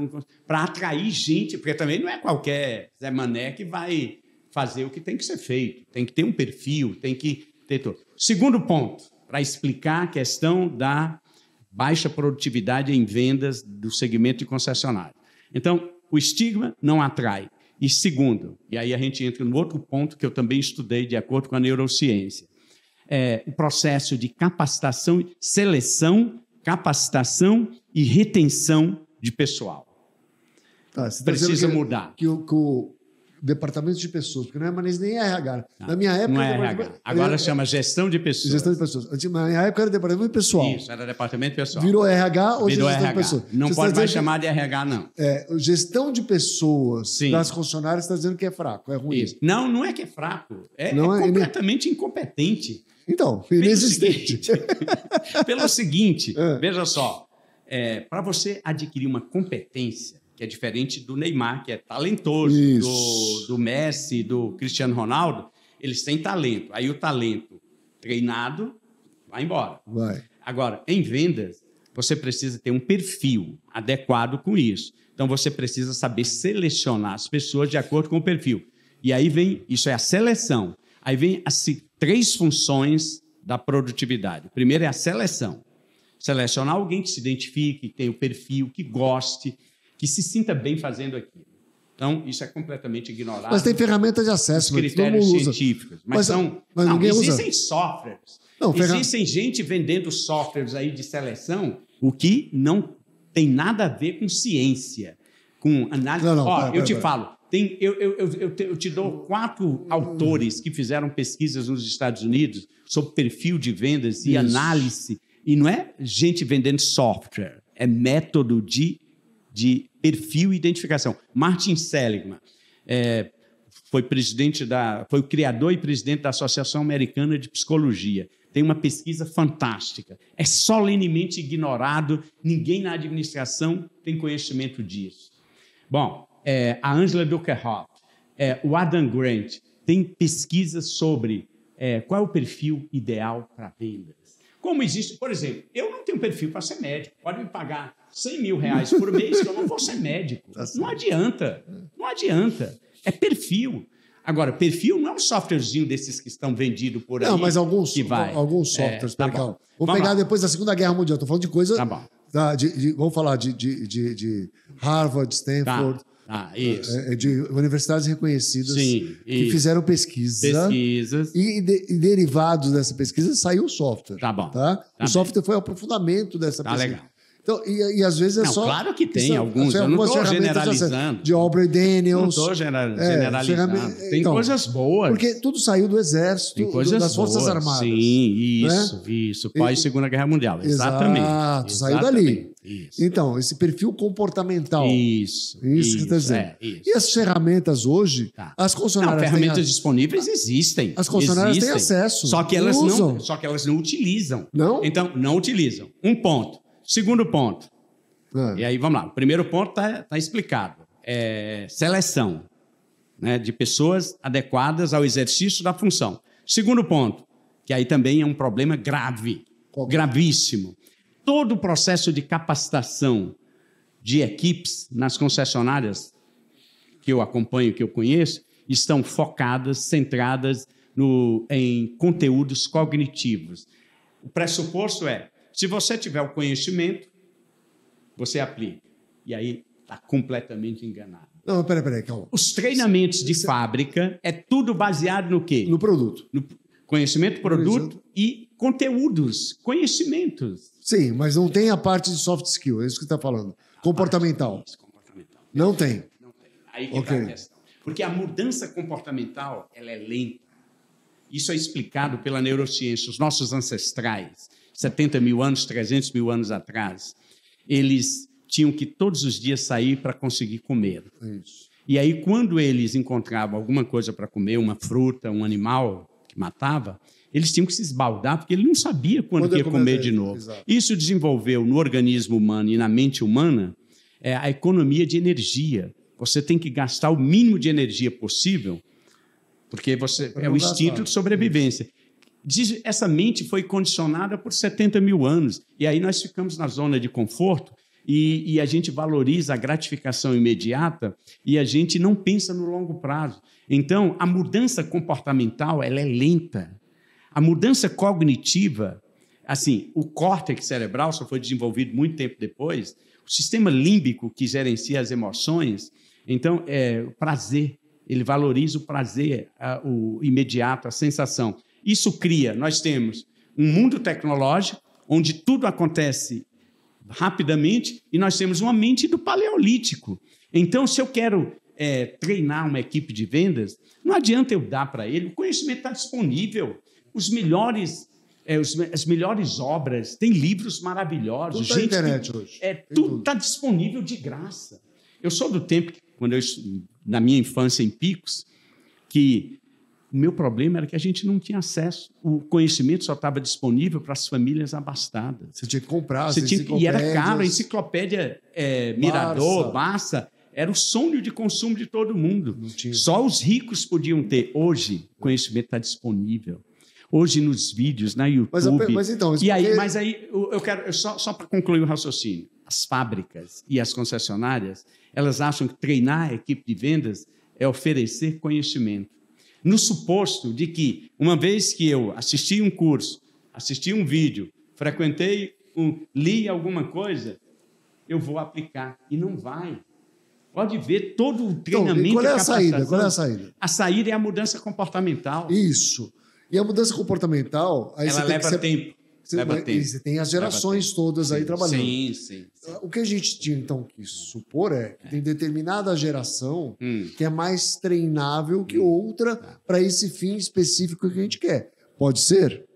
para atrair gente, porque também não é qualquer Zé Mané que vai fazer o que tem que ser feito. Tem que ter um perfil, tem que ter tudo. Segundo ponto, para explicar a questão da baixa produtividade em vendas do segmento de concessionário. Então, o estigma não atrai. E segundo, e aí a gente entra no outro ponto que eu também estudei de acordo com a neurociência, o processo de capacitação, seleção, capacitação e retenção de pessoal. Você precisa mudar. Que o departamento de pessoas, porque não é mais nem RH. Na minha época... Não é RH. Agora chama gestão de pessoas. Gestão de pessoas. Na minha época era departamento pessoal. Isso, era departamento pessoal. Virou RH ou Virou gestão RH. de pessoas? Não pode mais chamar de RH, não. Gestão de pessoas das concessionárias está dizendo que é fraco, é ruim. Isso. Não é que é fraco. É completamente incompetente. Então, inexistente. Pelo seguinte, veja só, para você adquirir uma competência, que é diferente do Neymar, que é talentoso, do Messi, do Cristiano Ronaldo, eles têm talento. Aí o talento treinado vai embora. Agora, em vendas, você precisa ter um perfil adequado com isso. Então, você precisa saber selecionar as pessoas de acordo com o perfil. E aí isso é a seleção. Aí vem as 3 funções da produtividade. O primeiro é a seleção. Selecionar alguém que se identifique, que tenha o perfil, que goste, que se sinta bem fazendo aquilo. Então, isso é completamente ignorado. Mas tem ferramentas de acesso. Critérios científicos. Mas existem softwares. Existem gente vendendo softwares aí de seleção, o que não tem nada a ver com ciência, com análise. Eu te falo. Eu te dou 4 autores que fizeram pesquisas nos Estados Unidos sobre perfil de vendas e análise. E não é gente vendendo software, é método de perfil e identificação. Martin Seligman foi o criador e presidente da Associação Americana de Psicologia. Tem uma pesquisa fantástica. É solenemente ignorado, ninguém na administração tem conhecimento disso. Bom, a Angela Dukerhoff, o Adam Grant, tem pesquisas sobre qual é o perfil ideal para vendas. Como existe, por exemplo, eu não tenho perfil para ser médico. Pode me pagar R$100 mil por mês que eu não vou ser médico. Não adianta. Não adianta. É perfil. Agora, perfil não é um softwarezinho desses que estão vendidos por aí. Não, mas alguns Vamos softwares. Vou pegar depois da Segunda Guerra Mundial. Estou falando de coisa... Tá bom. Vamos falar de Harvard, Stanford... isso. De universidades reconhecidas que fizeram pesquisas e derivados dessa pesquisa saiu o software. Tá bom. O software foi o aprofundamento dessa pesquisa. Legal. Então, e às vezes é só... Claro que tem alguns, eu não estou generalizando. De Aubrey Daniels. Não estou generalizando. Tem coisas boas. Porque tudo saiu do Exército, das Forças Armadas. Sim, isso. Pós-Segunda Guerra Mundial. Exatamente. Saiu dali. Isso. Então, esse perfil comportamental. Isso que você está dizendo. E as ferramentas hoje, as concessionárias... ferramentas disponíveis existem. As concessionárias têm acesso. Só que elas não utilizam. Não? Então, não utilizam. Um ponto. Segundo ponto. E aí, vamos lá. O primeiro ponto está explicado. Seleção, né, de pessoas adequadas ao exercício da função. Segundo ponto, que aí também é um problema grave, gravíssimo. Todo o processo de capacitação de equipes nas concessionárias que eu acompanho, que eu conheço, estão focadas, centradas em conteúdos cognitivos. O pressuposto se você tiver o conhecimento, você aplica. E aí está completamente enganado. Não, peraí, calma. Os treinamentos de fábrica é tudo baseado no quê? No produto. No conhecimento, produto e conteúdos, conhecimentos. Sim, mas não tem a parte de soft skill, é isso que você está falando. Comportamental. Comportamental. Não tem. Aí que está a questão. Porque a mudança comportamental ela é lenta. Isso é explicado pela neurociência. Os nossos ancestrais, 70 mil anos, 300 mil anos atrás, eles tinham que todos os dias sair para conseguir comer. Isso. E aí, quando eles encontravam alguma coisa para comer, uma fruta, um animal que matava, eles tinham que se esbaldar, porque ele não sabia quando ia comer de novo. Exato. Isso desenvolveu no organismo humano e na mente humana a economia de energia. Você tem que gastar o mínimo de energia possível, porque é o instinto de sobrevivência. Essa mente foi condicionada por 70 mil anos. E aí nós ficamos na zona de conforto e a gente valoriza a gratificação imediata e a gente não pensa no longo prazo. Então, a mudança comportamental ela é lenta. A mudança cognitiva, assim, o córtex cerebral só foi desenvolvido muito tempo depois, o sistema límbico que gerencia as emoções, então, o prazer, ele valoriza o prazer, o imediato, a sensação. Isso cria, nós temos um mundo tecnológico, onde tudo acontece rapidamente, e nós temos uma mente do paleolítico. Então, se eu quero treinar uma equipe de vendas, não adianta eu dar para ele, o conhecimento está disponível. As melhores obras, tem livros maravilhosos. Tudo está na internet hoje. Tudo está disponível de graça. Eu sou do tempo, na minha infância em Picos, que o meu problema era que a gente não tinha acesso. O conhecimento só estava disponível para as famílias abastadas. Você tinha que comprar as enciclopédias. E era caro, a enciclopédia Mirador, Barça, era o sonho de consumo de todo mundo. Só os ricos podiam ter. Hoje, o conhecimento está disponível. Hoje, nos vídeos, na YouTube. Mas então, mas aí eu quero, só para concluir o raciocínio, as fábricas e as concessionárias, elas acham que treinar a equipe de vendas é oferecer conhecimento. No suposto de que, uma vez que eu assisti um curso, assisti um vídeo, li alguma coisa, eu vou aplicar. E não vai. Pode ver todo o treinamento. Então, qual é a saída? Qual é a saída? A saída é a mudança comportamental. Isso. E a mudança comportamental... Aí ela leva tempo. Você tem as gerações todas aí trabalhando. Sim. O que a gente tinha, então, que supor que tem determinada geração que é mais treinável que outra para esse fim específico que a gente quer. Pode ser?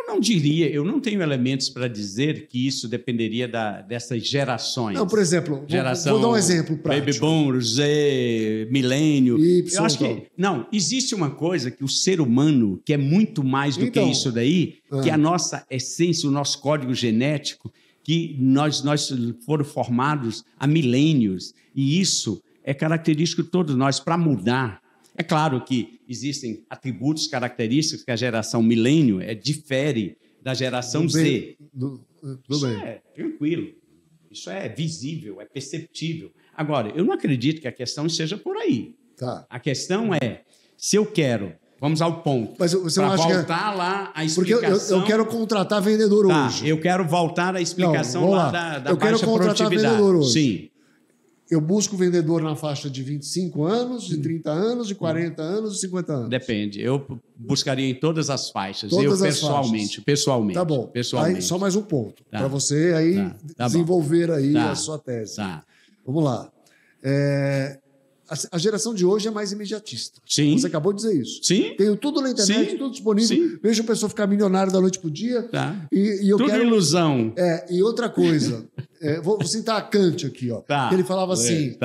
Eu não diria, eu não tenho elementos para dizer que isso dependeria dessas gerações. Não, por exemplo, vou dar um exemplo prático. Baby Boom, Z, Milênio. Eu acho que não, existe uma coisa que o ser humano, que é muito mais do que isso daí, que é a nossa essência, o nosso código genético, que nós foram formados há milênios, e isso é característico de todos nós. Para mudar, é claro que existem atributos, características que a geração milênio difere da geração Z. Isso é tranquilo, isso é visível, é perceptível. Agora, eu não acredito que a questão seja por aí. Tá. A questão é, se eu quero, vamos ao ponto, para voltar lá à explicação... Porque eu quero contratar vendedor hoje. Eu quero voltar à explicação lá da baixa produtividade. Eu quero contratar vendedor hoje. Sim. Eu busco vendedor na faixa de 25 anos, de 30 anos, de 40 anos, de 50 anos. Depende. Eu buscaria em todas as faixas. Pessoalmente. Tá bom. Pessoalmente. Aí, só mais um ponto. Para você aí desenvolver aí a sua tese. Vamos lá. A geração de hoje é mais imediatista. Sim. Você acabou de dizer isso. Sim. Tenho tudo na internet, tudo disponível. Sim. Vejo a pessoa ficar milionária da noite para o dia. E eu tudo quero... ilusão. E outra coisa... vou citar a Kant aqui, ó. Que ele falava assim: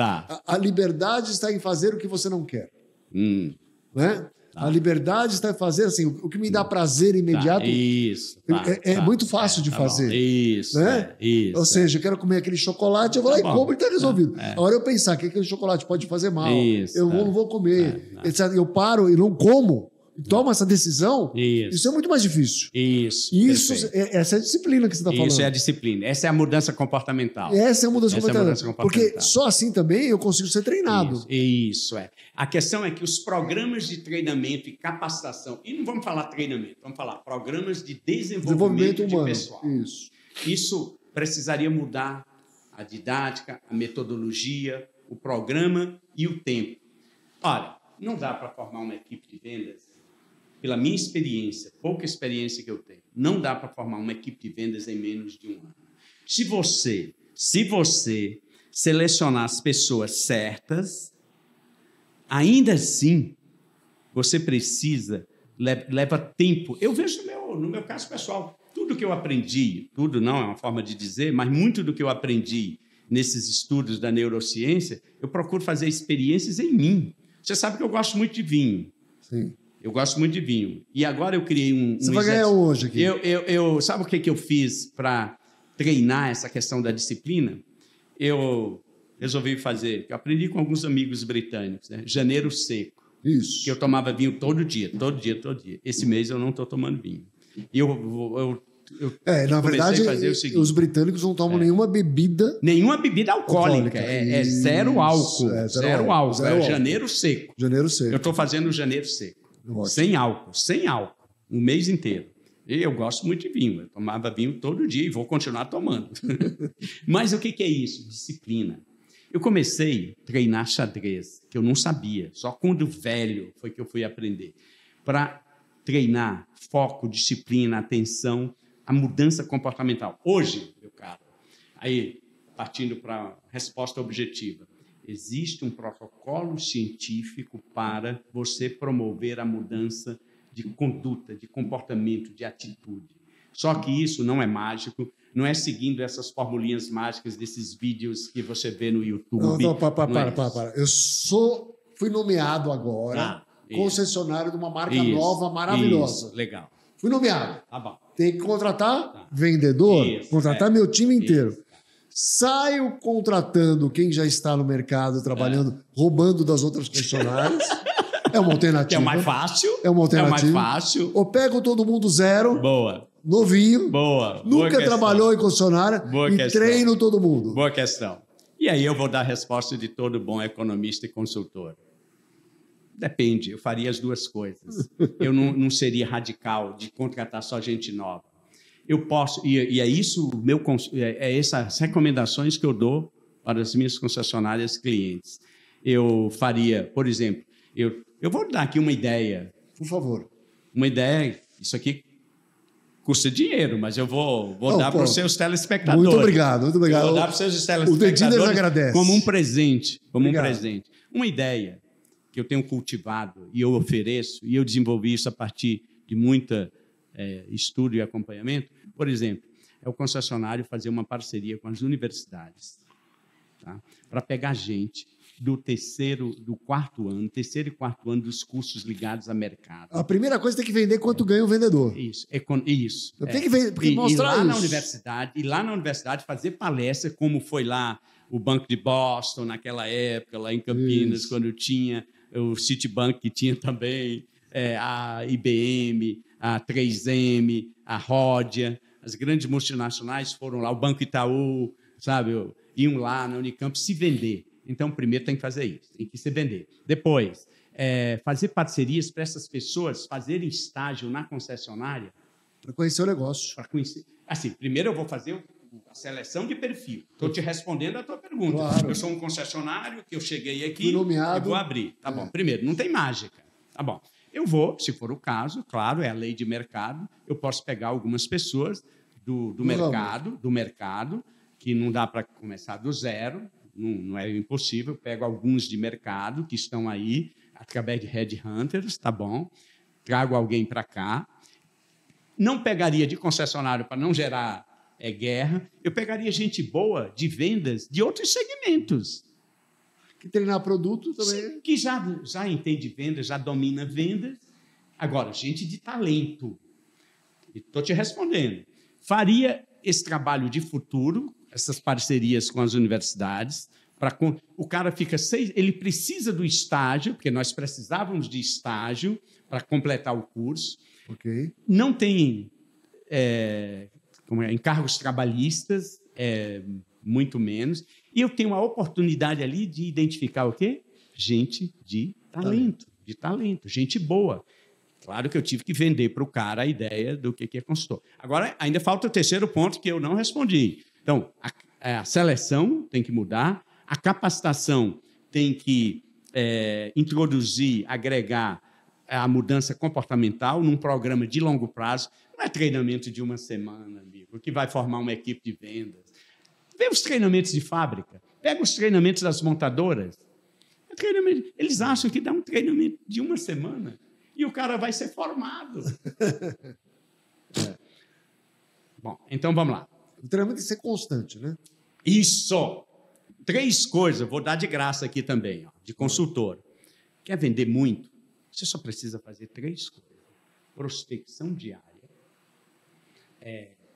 a liberdade está em fazer o que você não quer. Né? A liberdade está em fazer assim, o que me dá prazer imediato. Isso. É muito fácil de fazer. Isso. Né? Isso. Ou seja, eu quero comer aquele chocolate, eu vou lá e como e está resolvido. Agora eu pensar que aquele chocolate pode fazer mal, não vou comer, etc. Eu paro e não como. Toma essa decisão, isso é muito mais difícil. Essa é a disciplina que você está falando. Isso é a disciplina. Essa é a mudança comportamental. Essa é a mudança comportamental. Porque só assim também eu consigo ser treinado. Isso. A questão é que os programas de treinamento e capacitação, e não vamos falar treinamento, vamos falar programas de desenvolvimento humano, de pessoal. Isso precisaria mudar a didática, a metodologia, o programa e o tempo. Olha, não dá para formar uma equipe de vendas. Pela minha experiência, pouca experiência que eu tenho, não dá para formar uma equipe de vendas em menos de um ano. Se você selecionar as pessoas certas, Ainda assim, você precisa, leva tempo. Eu vejo no meu caso pessoal, tudo que eu aprendi, tudo não é uma forma de dizer, mas muito do que eu aprendi nesses estudos da neurociência, eu procuro fazer experiências em mim. Você sabe que eu gosto muito de vinho. Sim. Eu gosto muito de vinho. E agora eu criei um Você vai ganhar hoje aqui. Sabe o que eu fiz para treinar essa questão da disciplina? Eu resolvi fazer, eu aprendi com alguns amigos britânicos, né? Janeiro seco. Isso. Que eu tomava vinho todo dia. Esse mês eu não estou tomando vinho. E na verdade, os britânicos não tomam nenhuma bebida... Nenhuma bebida alcoólica. É zero álcool. Zero álcool. É janeiro seco. Janeiro seco. Eu estou fazendo janeiro seco. Ótimo. Sem álcool. Um mês inteiro. E eu gosto muito de vinho. Eu tomava vinho todo dia e vou continuar tomando. Mas o que é isso? Disciplina. Eu comecei a treinar xadrez, que eu não sabia. Só quando velho foi que eu fui aprender. Para treinar foco, disciplina, atenção, a mudança comportamental. Hoje, meu caro, aí, partindo para a resposta objetiva, existe um protocolo científico para você promover a mudança de conduta, de comportamento, de atitude. Só que isso não é mágico, não é seguindo essas formulinhas mágicas desses vídeos que você vê no YouTube. Para. Eu fui nomeado agora concessionário de uma marca nova, maravilhosa. Isso, legal. Fui nomeado. Tá bom. Tem que contratar vendedor, contratar meu time inteiro. Isso. Saio contratando quem já está no mercado trabalhando, roubando das outras concessionárias. É uma alternativa. Que é o mais fácil. É uma alternativa. É o mais fácil. Ou pego todo mundo zero. Boa. Novinho. Boa. Nunca trabalhou em concessionária. Boa e questão. Treino todo mundo. Boa questão. E aí eu vou dar a resposta de todo bom economista e consultor. Depende, eu faria as duas coisas. Eu não seria radical de contratar só gente nova. Eu posso, e é isso, essas recomendações que eu dou para as minhas concessionárias clientes. Eu faria, por exemplo, eu vou dar aqui uma ideia. Por favor. Uma ideia, isso aqui custa dinheiro, mas eu vou dar para os seus telespectadores. Muito obrigado. Eu vou dar para os seus telespectadores o Dedilhas agradece. Como um presente. Uma ideia que eu tenho cultivado e eu ofereço, e eu desenvolvi isso a partir de muita estudo e acompanhamento. Por exemplo, é o concessionário fazer uma parceria com as universidades, tá? Para pegar gente do terceiro e quarto ano dos cursos ligados a mercado. A primeira coisa tem que vender quanto ganha o vendedor. Isso. Tem que vender, porque mostrar lá isso. lá na universidade fazer palestra, como foi lá o Banco de Boston naquela época, lá em Campinas, isso. Quando tinha o Citibank, que tinha também a IBM, a 3M, a Ródia, as grandes multinacionais foram lá, o Banco Itaú, sabe, iam lá na Unicamp se vender. Então, primeiro tem que fazer isso, tem que se vender. Depois, fazer parcerias para essas pessoas fazerem estágio na concessionária. Para conhecer o negócio. Para conhecer. Assim, primeiro eu vou fazer a seleção de perfil. Estou te respondendo a tua pergunta. Claro. Eu sou um concessionário que eu cheguei aqui e vou abrir. Tá bom. Primeiro, não tem mágica. Tá bom. Eu vou, se for o caso, claro, é a lei de mercado, eu posso pegar algumas pessoas do mercado, que não dá para começar do zero, não é impossível, eu pego alguns de mercado que estão aí, através de headhunters, tá bom? Trago alguém para cá. Não pegaria de concessionário para não gerar guerra, eu pegaria gente boa de vendas de outros segmentos. Que treinar produto também. Sim, que já entende vendas, já domina vendas. Agora, gente de talento. Estou te respondendo. Faria esse trabalho de futuro, essas parcerias com as universidades. O cara ele precisa do estágio, porque nós precisávamos de estágio para completar o curso. Okay. Não tem encargos trabalhistas, muito menos. E eu tenho a oportunidade ali de identificar o quê? Gente de talento, gente boa. Claro que eu tive que vender para o cara a ideia do que é consultor. Agora, ainda falta o terceiro ponto que eu não respondi. Então, a seleção tem que mudar, a capacitação tem que introduzir, agregar a mudança comportamental num programa de longo prazo. Não é treinamento de uma semana, amigo, que vai formar uma equipe de vendas. Vê os treinamentos de fábrica, pega os treinamentos das montadoras. treinamento. Eles acham que dá um treinamento de uma semana e o cara vai ser formado. Bom, então vamos lá. O treinamento tem que ser constante, né? Isso! 3 coisas, vou dar de graça aqui também, ó, de consultor. Quer vender muito? Você só precisa fazer 3 coisas. Prospecção diária,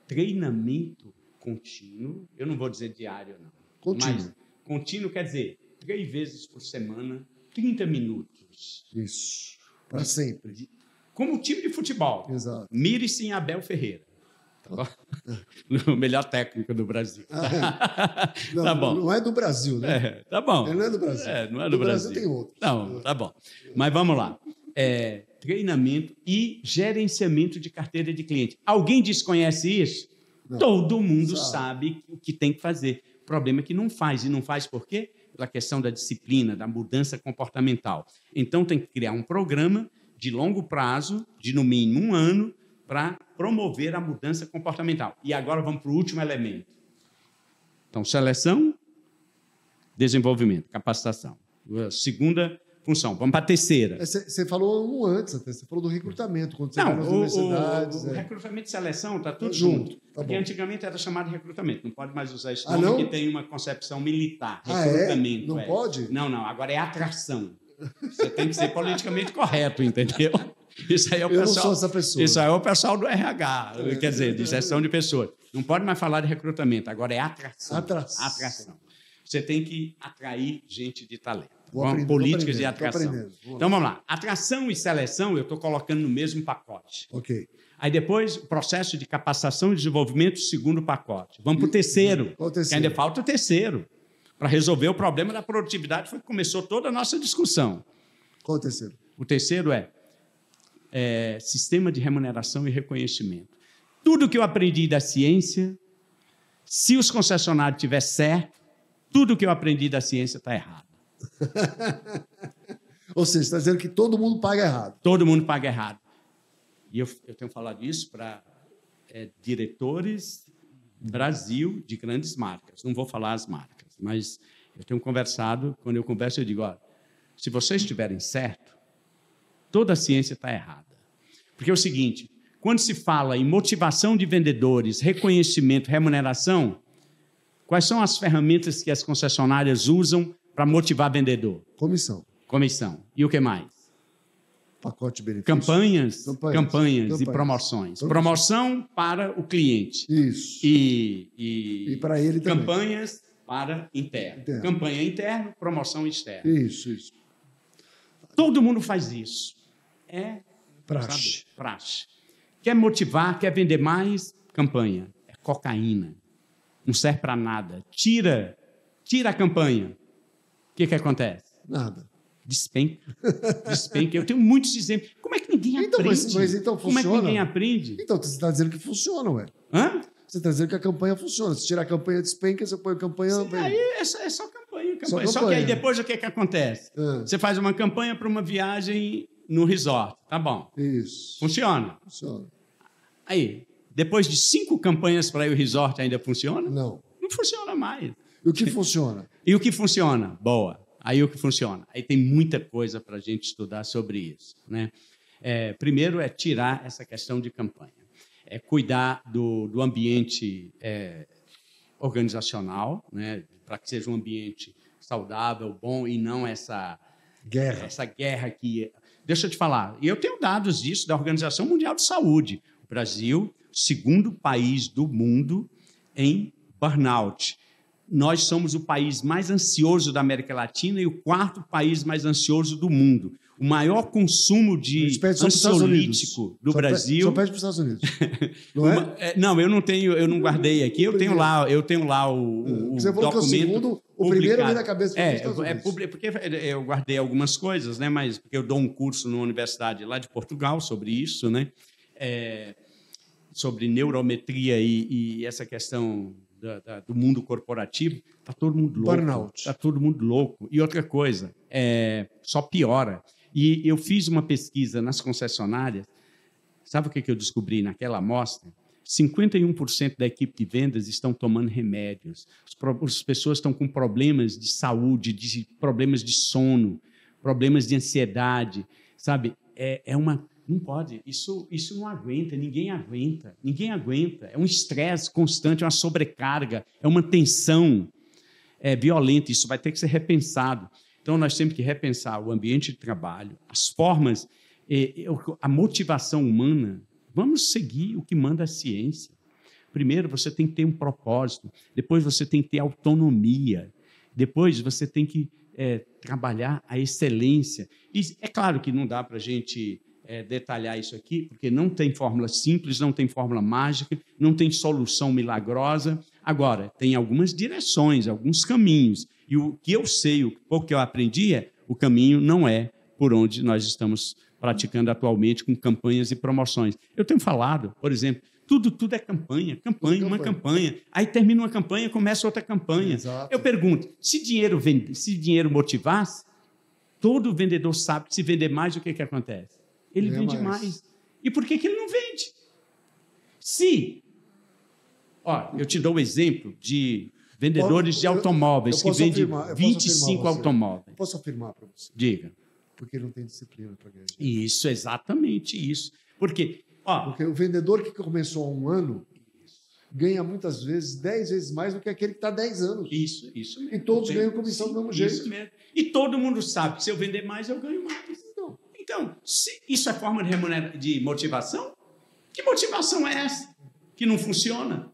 treinamento contínuo, eu não vou dizer diário, não. Contínuo. Mas contínuo quer dizer 3 vezes por semana, 30 minutos. Isso. Para sempre. Como time de futebol. Exato. Mire-se em Abel Ferreira. O melhor técnico do Brasil. Não, tá bom. Não é do Brasil, né? Tá bom. Ele não é do Brasil. Não é do Brasil. Brasil tem outro. Não, tá bom. Mas vamos lá. Treinamento e gerenciamento de carteira de cliente. Alguém desconhece isso? Não. Todo mundo sabe o que tem que fazer. O problema é que não faz. E não faz por quê? Pela questão da disciplina, da mudança comportamental. Então, tem que criar um programa de longo prazo, de no mínimo 1 ano, para promover a mudança comportamental. E agora vamos para o último elemento. Então, seleção, desenvolvimento, capacitação. Segunda função. Vamos para a terceira. Você falou antes, até. Você falou do recrutamento, quando você vai nas universidades. O recrutamento e seleção está tudo junto. Porque antigamente era chamado de recrutamento. Não pode mais usar esse nome, porque tem uma concepção militar. Recrutamento. Não pode? Não. Agora é atração. Você tem que ser politicamente correto, entendeu? Isso aí é o pessoal, eu não sou essa pessoa. Isso aí é o pessoal do RH, quer dizer, de gestão de pessoas. Não pode mais falar de recrutamento, agora é atração. Atração. Você tem que atrair gente de talento. Políticas de atração. Então, vamos lá. Atração e seleção eu estou colocando no mesmo pacote. Ok. Aí depois, o processo de capacitação e desenvolvimento, segundo pacote. Vamos para o terceiro. Qual o terceiro? Que ainda falta o terceiro. Para resolver o problema da produtividade, foi que começou toda a nossa discussão. Qual o terceiro? O terceiro é sistema de remuneração e reconhecimento. Tudo que eu aprendi da ciência, se os concessionários tiverem certo, tudo que eu aprendi da ciência está errado. Ou seja, você está dizendo que todo mundo paga errado. Todo mundo paga errado. E eu tenho falado isso para diretores Brasil de grandes marcas. Não vou falar as marcas, mas eu tenho conversado, quando eu converso, eu digo, olha, se vocês estiverem certo, toda a ciência está errada. Porque é o seguinte, quando se fala em motivação de vendedores, reconhecimento, remuneração, quais são as ferramentas que as concessionárias usam para motivar vendedor? Comissão. E o que mais? Pacote de benefícios. Campanhas e promoções. Promoção para o cliente. Isso. E para ele também. Campanhas para interno. Campanha interna, promoção externa. Isso. Todo mundo faz isso. Praxe. Quer motivar, quer vender mais? Campanha. É cocaína. Não serve para nada. Tira a campanha. O que acontece? Nada. Despenca. Eu tenho muitos exemplos. Como é que ninguém aprende? Mas então funciona? Como é que ninguém aprende? Então, você está dizendo que funciona, ué. Hã? Você está dizendo que a campanha funciona. Se tirar a campanha, despenca, você põe a campanha... Sim, aí é só campanha. Só que aí depois o que acontece? Você faz uma campanha para uma viagem no resort. Tá bom. Isso. Funciona? Funciona. Aí, depois de 5 campanhas para ir ao resort, ainda funciona? Não funciona mais. E o que funciona? E o que funciona? Boa. Aí o que funciona? Aí tem muita coisa para a gente estudar sobre isso, né? Primeiro é tirar essa questão de campanha. Cuidar do ambiente organizacional, né? Para que seja um ambiente saudável, bom, e não essa guerra que... Deixa eu te falar, e eu tenho dados disso da Organização Mundial de Saúde. O Brasil, segundo país do mundo em burnout. Nós somos o país mais ansioso da América Latina e o 4º país mais ansioso do mundo. O maior consumo de ansiolítico do Brasil... Só pede para os Estados Unidos. Não é? Não, eu não guardei aqui. Eu tenho lá o você falou documento. Que o segundo, o primeiro vem na cabeça dos Estados Unidos. Porque eu guardei algumas coisas, né? Mas porque eu dou um curso numa universidade lá de Portugal sobre isso, né? Sobre neurometria e essa questão do mundo corporativo. Está todo mundo louco. Burnout. Está todo mundo louco. E outra coisa, só piora. E eu fiz uma pesquisa nas concessionárias. Sabe o que eu descobri naquela amostra? 51% da equipe de vendas estão tomando remédios. As pessoas estão com problemas de saúde, problemas de sono, problemas de ansiedade, sabe? Não pode, isso não aguenta, ninguém aguenta. É um estresse constante, é uma sobrecarga, é uma tensão violenta, isso vai ter que ser repensado. Então, nós temos que repensar o ambiente de trabalho, as formas, a motivação humana. Vamos seguir o que manda a ciência. Primeiro, você tem que ter um propósito, depois você tem que ter autonomia, depois você tem que trabalhar a excelência. E é claro que não dá para a gente detalhar isso aqui, porque não tem fórmula simples, não tem fórmula mágica, não tem solução milagrosa. Agora, tem algumas direções, alguns caminhos. E o que eu sei, o pouco que eu aprendi o caminho não é por onde nós estamos praticando atualmente com campanhas e promoções. Eu tenho falado, por exemplo, tudo é campanha, uma campanha. Aí termina uma campanha, começa outra campanha. Exato. Eu pergunto, se dinheiro motivasse, todo vendedor sabe que se vender mais, o que acontece? Ele vende mais. E por que ele não vende? Eu te dou o exemplo de vendedores de automóveis que vendem 25 automóveis. Eu posso afirmar para você. Diga. Porque ele não tem disciplina para ganhar dinheiro. Isso, exatamente isso. Porque o vendedor que começou há um ano ganha muitas vezes 10 vezes mais do que aquele que está há 10 anos. Isso mesmo. E todos ganham comissão do mesmo jeito. Isso mesmo. E todo mundo sabe que se eu vender mais, eu ganho mais. Então, se isso é forma de motivação, que motivação é essa? Que não funciona?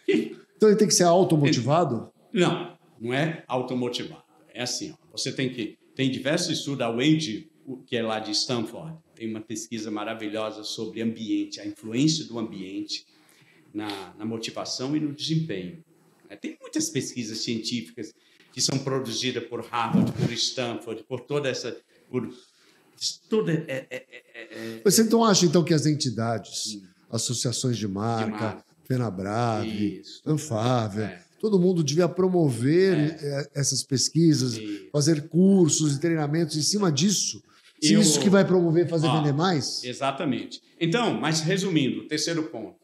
Então ele tem que ser automotivado? Não é automotivado. É assim, você tem diversos estudos, a Wade, que é lá de Stanford, tem uma pesquisa maravilhosa sobre ambiente, a influência do ambiente na motivação e no desempenho. Tem muitas pesquisas científicas que são produzidas por Harvard, por Stanford, por toda essa... Você então acha então que as entidades, associações de marca, FenaBrave, Anfávia, todo mundo devia promover essas pesquisas, fazer cursos e treinamentos em cima disso? Isso que vai promover fazer vender mais? Exatamente. Então, mas resumindo, o terceiro ponto,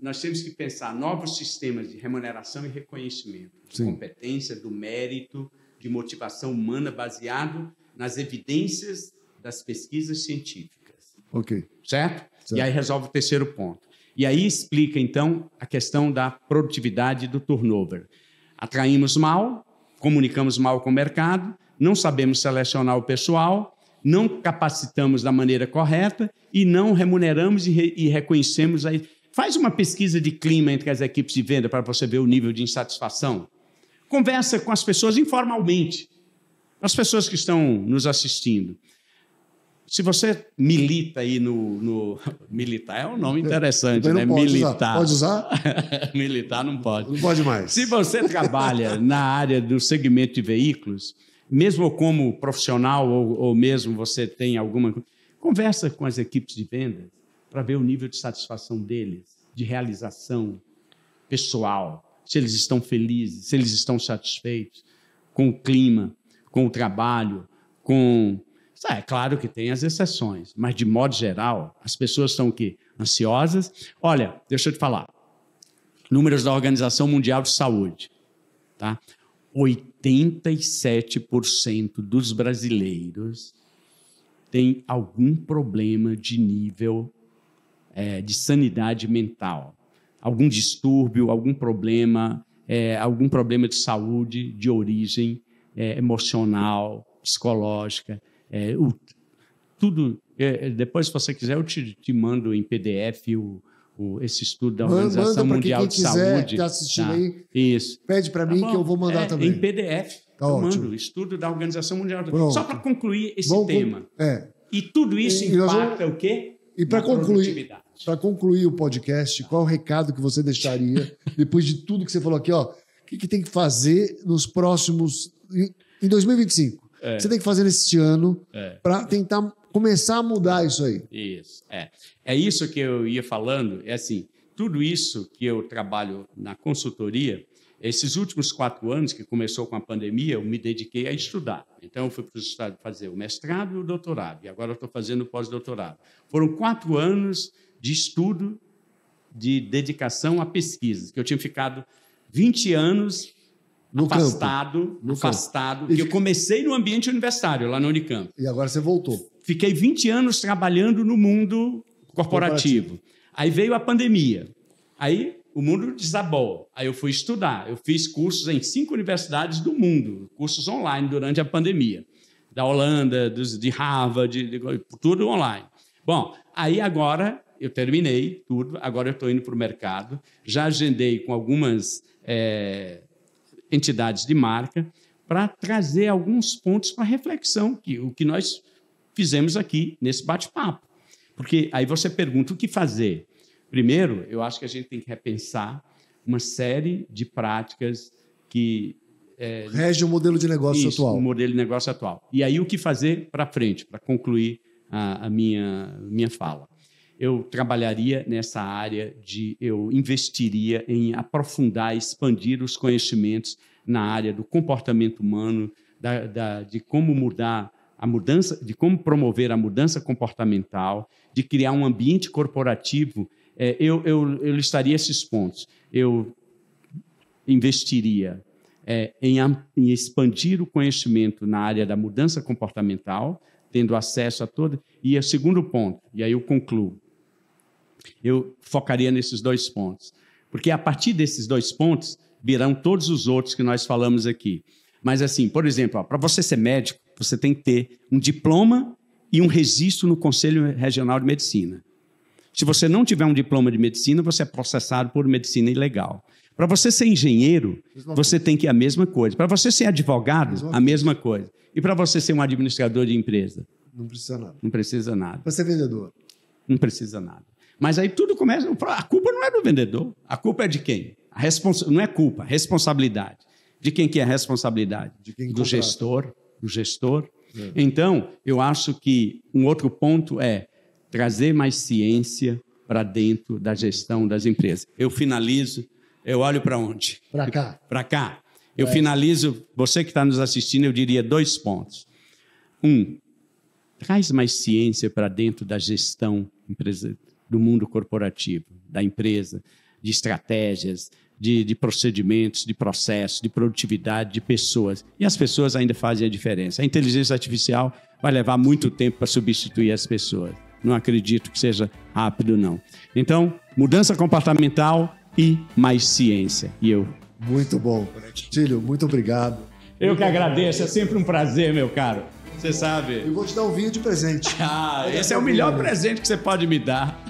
nós temos que pensar novos sistemas de remuneração e reconhecimento, de competência, do mérito, de motivação humana baseado nas evidências das pesquisas científicas. Certo? E aí resolve o terceiro ponto. E aí explica, então, a questão da produtividade e do turnover. Atraímos mal, comunicamos mal com o mercado, não sabemos selecionar o pessoal, não capacitamos da maneira correta e não remuneramos e reconhecemos. Faz uma pesquisa de clima entre as equipes de venda para você ver o nível de insatisfação. Conversa com as pessoas informalmente. As pessoas que estão nos assistindo, se você milita aí militar é um nome interessante, né? Militar. Pode usar? Militar não pode. Não pode mais. Se você trabalha na área do segmento de veículos, mesmo como profissional ou mesmo você tem alguma... Conversa com as equipes de vendas para ver o nível de satisfação deles, de realização pessoal, se eles estão felizes, se eles estão satisfeitos com o clima, com o trabalho, É claro que tem as exceções, mas, de modo geral, as pessoas estão o quê? Ansiosas. Olha, deixa eu te falar. Números da Organização Mundial de Saúde. Tá? 87% dos brasileiros têm algum problema de nível de sanidade mental. Algum distúrbio, algum problema de saúde de origem emocional, psicológica, tudo. Depois, se você quiser, eu te mando em PDF esse estudo da Organização Mundial de Saúde. Quem assistir aí, isso. Pede para mim que eu vou mandar também. Em PDF. Eu mando o estudo da Organização Mundial de Saúde. Só para concluir esse tema. E tudo isso impacta o quê? E para concluir o podcast, qual é o recado que você deixaria, depois de tudo que você falou aqui, o que tem que fazer nos próximos... Em 2025. Você tem que fazer neste ano para tentar começar a mudar isso aí. Isso. É isso que eu ia falando. É assim, tudo isso que eu trabalho na consultoria, esses últimos 4 anos, que começou com a pandemia, eu me dediquei a estudar. Então, eu fui para os Estados Unidos fazer o mestrado e o doutorado. E agora eu estou fazendo o pós-doutorado. Foram 4 anos de estudo de dedicação a pesquisas, que eu tinha ficado 20 anos afastado, porque eu comecei no ambiente universitário, lá na Unicamp. E agora você voltou. Fiquei 20 anos trabalhando no mundo corporativo. Aí veio a pandemia. Aí o mundo desabou. Aí eu fui estudar. Eu fiz cursos em 5 universidades do mundo, cursos online durante a pandemia. Da Holanda, de Harvard, tudo online. Bom, aí agora eu terminei tudo, agora eu estou indo para o mercado, já agendei com algumas entidades de marca para trazer alguns pontos para reflexão, o que nós fizemos aqui nesse bate-papo. Porque aí você pergunta o que fazer. Primeiro, eu acho que a gente tem que repensar uma série de práticas que rege o modelo de negócio atual. O modelo de negócio atual. E aí o que fazer para frente, para concluir a minha fala. Eu trabalharia nessa área eu investiria em aprofundar, expandir os conhecimentos na área do comportamento humano, de como mudar a mudança, de como promover a mudança comportamental, de criar um ambiente corporativo. Eu listaria esses pontos. Eu investiria em expandir o conhecimento na área da mudança comportamental, tendo acesso a todo. E o segundo ponto, e aí eu concluo, eu focaria nesses 2 pontos, porque a partir desses 2 pontos virão todos os outros que nós falamos aqui. Mas, assim, por exemplo, para você ser médico, você tem que ter um diploma e um registro no Conselho Regional de Medicina. Se você não tiver um diploma de medicina, você é processado por medicina ilegal. Para você ser engenheiro, você tem que ir a mesma coisa. Para você ser advogado, a mesma coisa. E para você ser um administrador de empresa? Não precisa nada. Não precisa nada. Para ser vendedor? Não precisa nada. Mas aí tudo começa... A culpa não é do vendedor. A culpa é de quem? Não é culpa, responsabilidade. De quem que é a responsabilidade? De quem do gestor. Do gestor. É. Então, eu acho que um outro ponto é trazer mais ciência para dentro da gestão das empresas. Eu finalizo... Eu olho para onde? Para cá. Para cá. Eu finalizo, você que está nos assistindo, eu diria 2 pontos. 1, traz mais ciência para dentro da gestão do mundo corporativo, da empresa, de estratégias, de procedimentos, de processos, de produtividade, de pessoas. E as pessoas ainda fazem a diferença. A inteligência artificial vai levar muito tempo para substituir as pessoas. Não acredito que seja rápido, não. Então, mudança comportamental e mais ciência. Muito bom. Tílio, muito obrigado. Eu que agradeço, é sempre um prazer, meu caro. Você sabe. Eu vou te dar um vinho de presente. Esse é o melhor presente que você pode me dar.